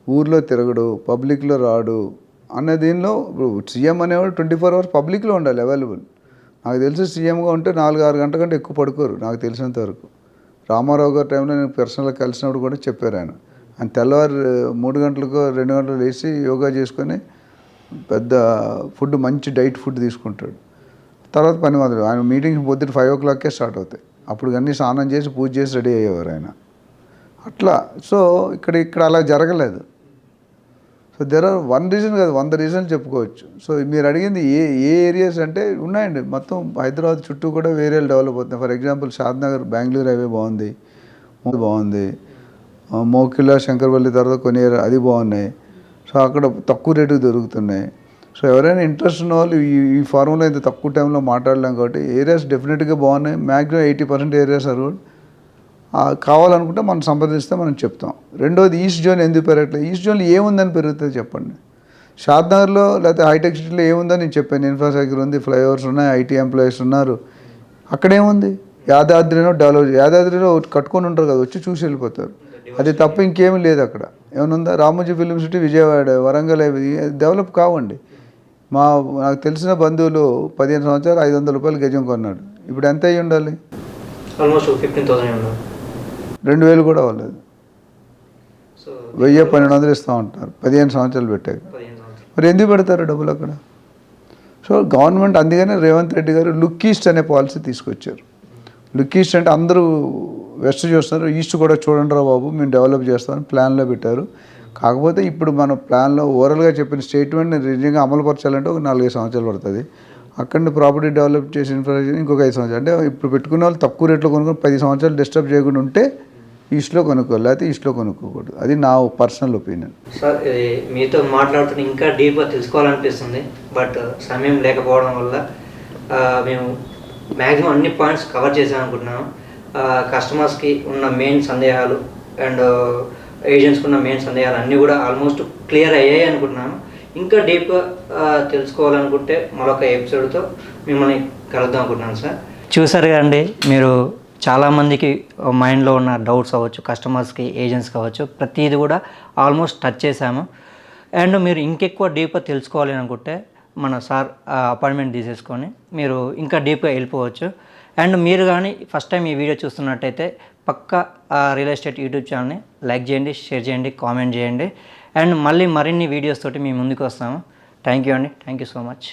ఊర్లో తిరగడు, పబ్లిక్లో రాడు అన్న దీనిలో. ఇప్పుడు సీఎం అనేవాడు 24 అవర్స్ పబ్లిక్లో ఉండాలి అవైలబుల్. నాకు తెలిసి సీఎంగా ఉంటే 4-6 గంటల కంటే ఎక్కువ పడుకోరు నాకు తెలిసినంత వరకు. రామారావు గారి టైంలో నేను పర్సనల్గా కలిసినప్పుడు కూడా చెప్పారు ఆయన తెల్లవారు 3 గంటలకు 2 గంటలు లేచి యోగా చేసుకొని పెద్ద ఫుడ్ మంచి డైట్ ఫుడ్ తీసుకుంటాడు. తర్వాత పని మొదలు ఆయన మీటింగ్స్ పొద్దున్న 5 o'clockకే స్టార్ట్ అవుతాయి. అప్పుడు అన్నీ స్నానం చేసి పూజ చేసి రెడీ అయ్యేవారు ఆయన. అట్లా సో ఇక్కడ అలా జరగలేదు. సో దెర్ ఆర్ 1 రీజన్ కాదు 100 రీజన్లు చెప్పుకోవచ్చు. సో మీరు అడిగింది ఏ ఏరియాస్ అంటే ఉన్నాయండి, మొత్తం హైదరాబాద్ చుట్టూ కూడా వేరే డెవలప్ అవుతున్నాయి. For example Shadnagar Bengaluru highway బాగుంది, మోకిలా శంకర్పల్లి తర్వాత కొన్ని అది బాగున్నాయి. సో అక్కడ తక్కువ రేటుకు దొరుకుతున్నాయి. సో ఎవరైనా ఇంట్రెస్ట్ ఉన్న వాళ్ళు ఈ ఫార్ములా ఇంత తక్కువ టైంలో మాట్లాడలేం కాబట్టి ఏరియాస్ డెఫినెట్గా బాగున్నాయి. Maximum 80% areas are good. కావాలనుకుంటే మనం సంప్రదిస్తే మనం చెప్తాం. రెండోది ఈస్ట్ జోన్ ఎందుకు పెరగట్లేదు, ఈస్ట్ జోన్లో ఏముందని పెరుగుతుంది చెప్పండి. షాద్నగర్లో లేకపోతే హైటెక్ సిటీలో ఏముందని నేను చెప్పాను, ఇన్ఫ్రాస్ట్రక్చర్ ఉంది, ఫ్లైఓవర్స్ ఉన్నాయి, ఐటీ ఎంప్లాయీస్ ఉన్నారు. అక్కడేముంది, యాదాద్రిలో డెవలప్, యాదాద్రిలో కట్టుకొని ఉంటారు కదా, వచ్చి చూసి వెళ్ళిపోతారు. అది తప్ప ఇంకేమీ లేదు అక్కడ. ఏమైనా Ramoji film city, Vijayawada, Warangal develop కావండి. నాకు తెలిసిన బంధువులు 15 సంవత్సరాలు 500 రూపాయలు గజం కొన్నాడు, ఇప్పుడు ఎంత అయ్యి ఉండాలి? ఆల్మోస్ట్ 15,000. 2000 కూడా అవ్వలేదు. 1000-1200 ఇస్తూ ఉంటారు 15 సంవత్సరాలు పెట్టాక. మరి ఎందుకు పెడతారు డబ్బులు అక్కడ? సో గవర్నమెంట్ అందుకనే రేవంత్ రెడ్డి గారు లుక్ ఈస్ట్ అనే పాలసీ తీసుకొచ్చారు. లుక్ ఈస్ట్ అంటే అందరూ వెస్ట్ చూస్తున్నారు, ఈస్ట్ కూడా చూడండి రా బాబు మేము డెవలప్ చేస్తామని ప్లాన్లో పెట్టారు. కాకపోతే ఇప్పుడు మన ప్లాన్లో ఓవరాల్గా చెప్పిన స్టేట్మెంట్ని నిజంగా అమలుపరచాలంటే ఒక 4-5 సంవత్సరాలు పడుతుంది. అక్కడ ప్రాపర్టీ డెవలప్ చేసి ఇన్ఫ్రాస్ట్రక్చర్ ఇంకొక 5 సంవత్సరాలు. అంటే ఇప్పుడు పెట్టుకున్న వాళ్ళు తక్కువ రేట్లో కొనుక్కొని 10 సంవత్సరాలు డిస్టర్బ్ చేయకుండా ఉంటే ఈస్ట్లో కొనుక్కోవాలి, లేకపోతే ఈస్ట్లో కొనుక్కోకూడదు. అది నా పర్సనల్ ఒపీనియన్. సార్ మీతో మాట్లాడుతున్న ఇంకా డీప్గా తెలుసుకోవాలనిపిస్తుంది, బట్ సమయం లేకపోవడం వల్ల మేము మ్యాక్సిమం అన్ని పాయింట్స్ కవర్ చేసామనుకుంటున్నాము. కస్టమర్స్కి ఉన్న మెయిన్ సందేహాలు అండ్ ఏజెంట్స్కి ఉన్న మెయిన్ సందేహాలు అన్నీ కూడా ఆల్మోస్ట్ క్లియర్ అయ్యాయి అనుకుంటున్నాను. ఇంకా డీప్గా తెలుసుకోవాలనుకుంటే మరొక ఎపిసోడ్తో మిమ్మల్ని కలుద్దాం అనుకుంటున్నాను సార్. చూసారు కదండి, మీరు చాలామందికి మైండ్లో ఉన్న డౌట్స్ అవ్వచ్చు, కస్టమర్స్కి ఏజెంట్స్ కావచ్చు, ప్రతిదీ కూడా ఆల్మోస్ట్ టచ్ చేశాము. అండ్ మీరు ఇంకెక్కువ డీప్గా తెలుసుకోవాలి అనుకుంటే మన సార్ అపాయింట్మెంట్ తీసేసుకొని మీరు ఇంకా డీప్గా వెళ్ళిపోవచ్చు. అండ్ మీరు కానీ ఫస్ట్ టైం ఈ వీడియో చూస్తున్నట్టయితే పక్కా రియల్ ఎస్టేట్ యూట్యూబ్ ఛానల్ని లైక్ చేయండి, షేర్ చేయండి, కామెంట్ చేయండి. అండ్ మళ్ళీ మరిన్ని వీడియోస్ తోటి మీ ముందుకు వస్తాము. థ్యాంక్ యూ అండి, థ్యాంక్ యూ సో మచ్.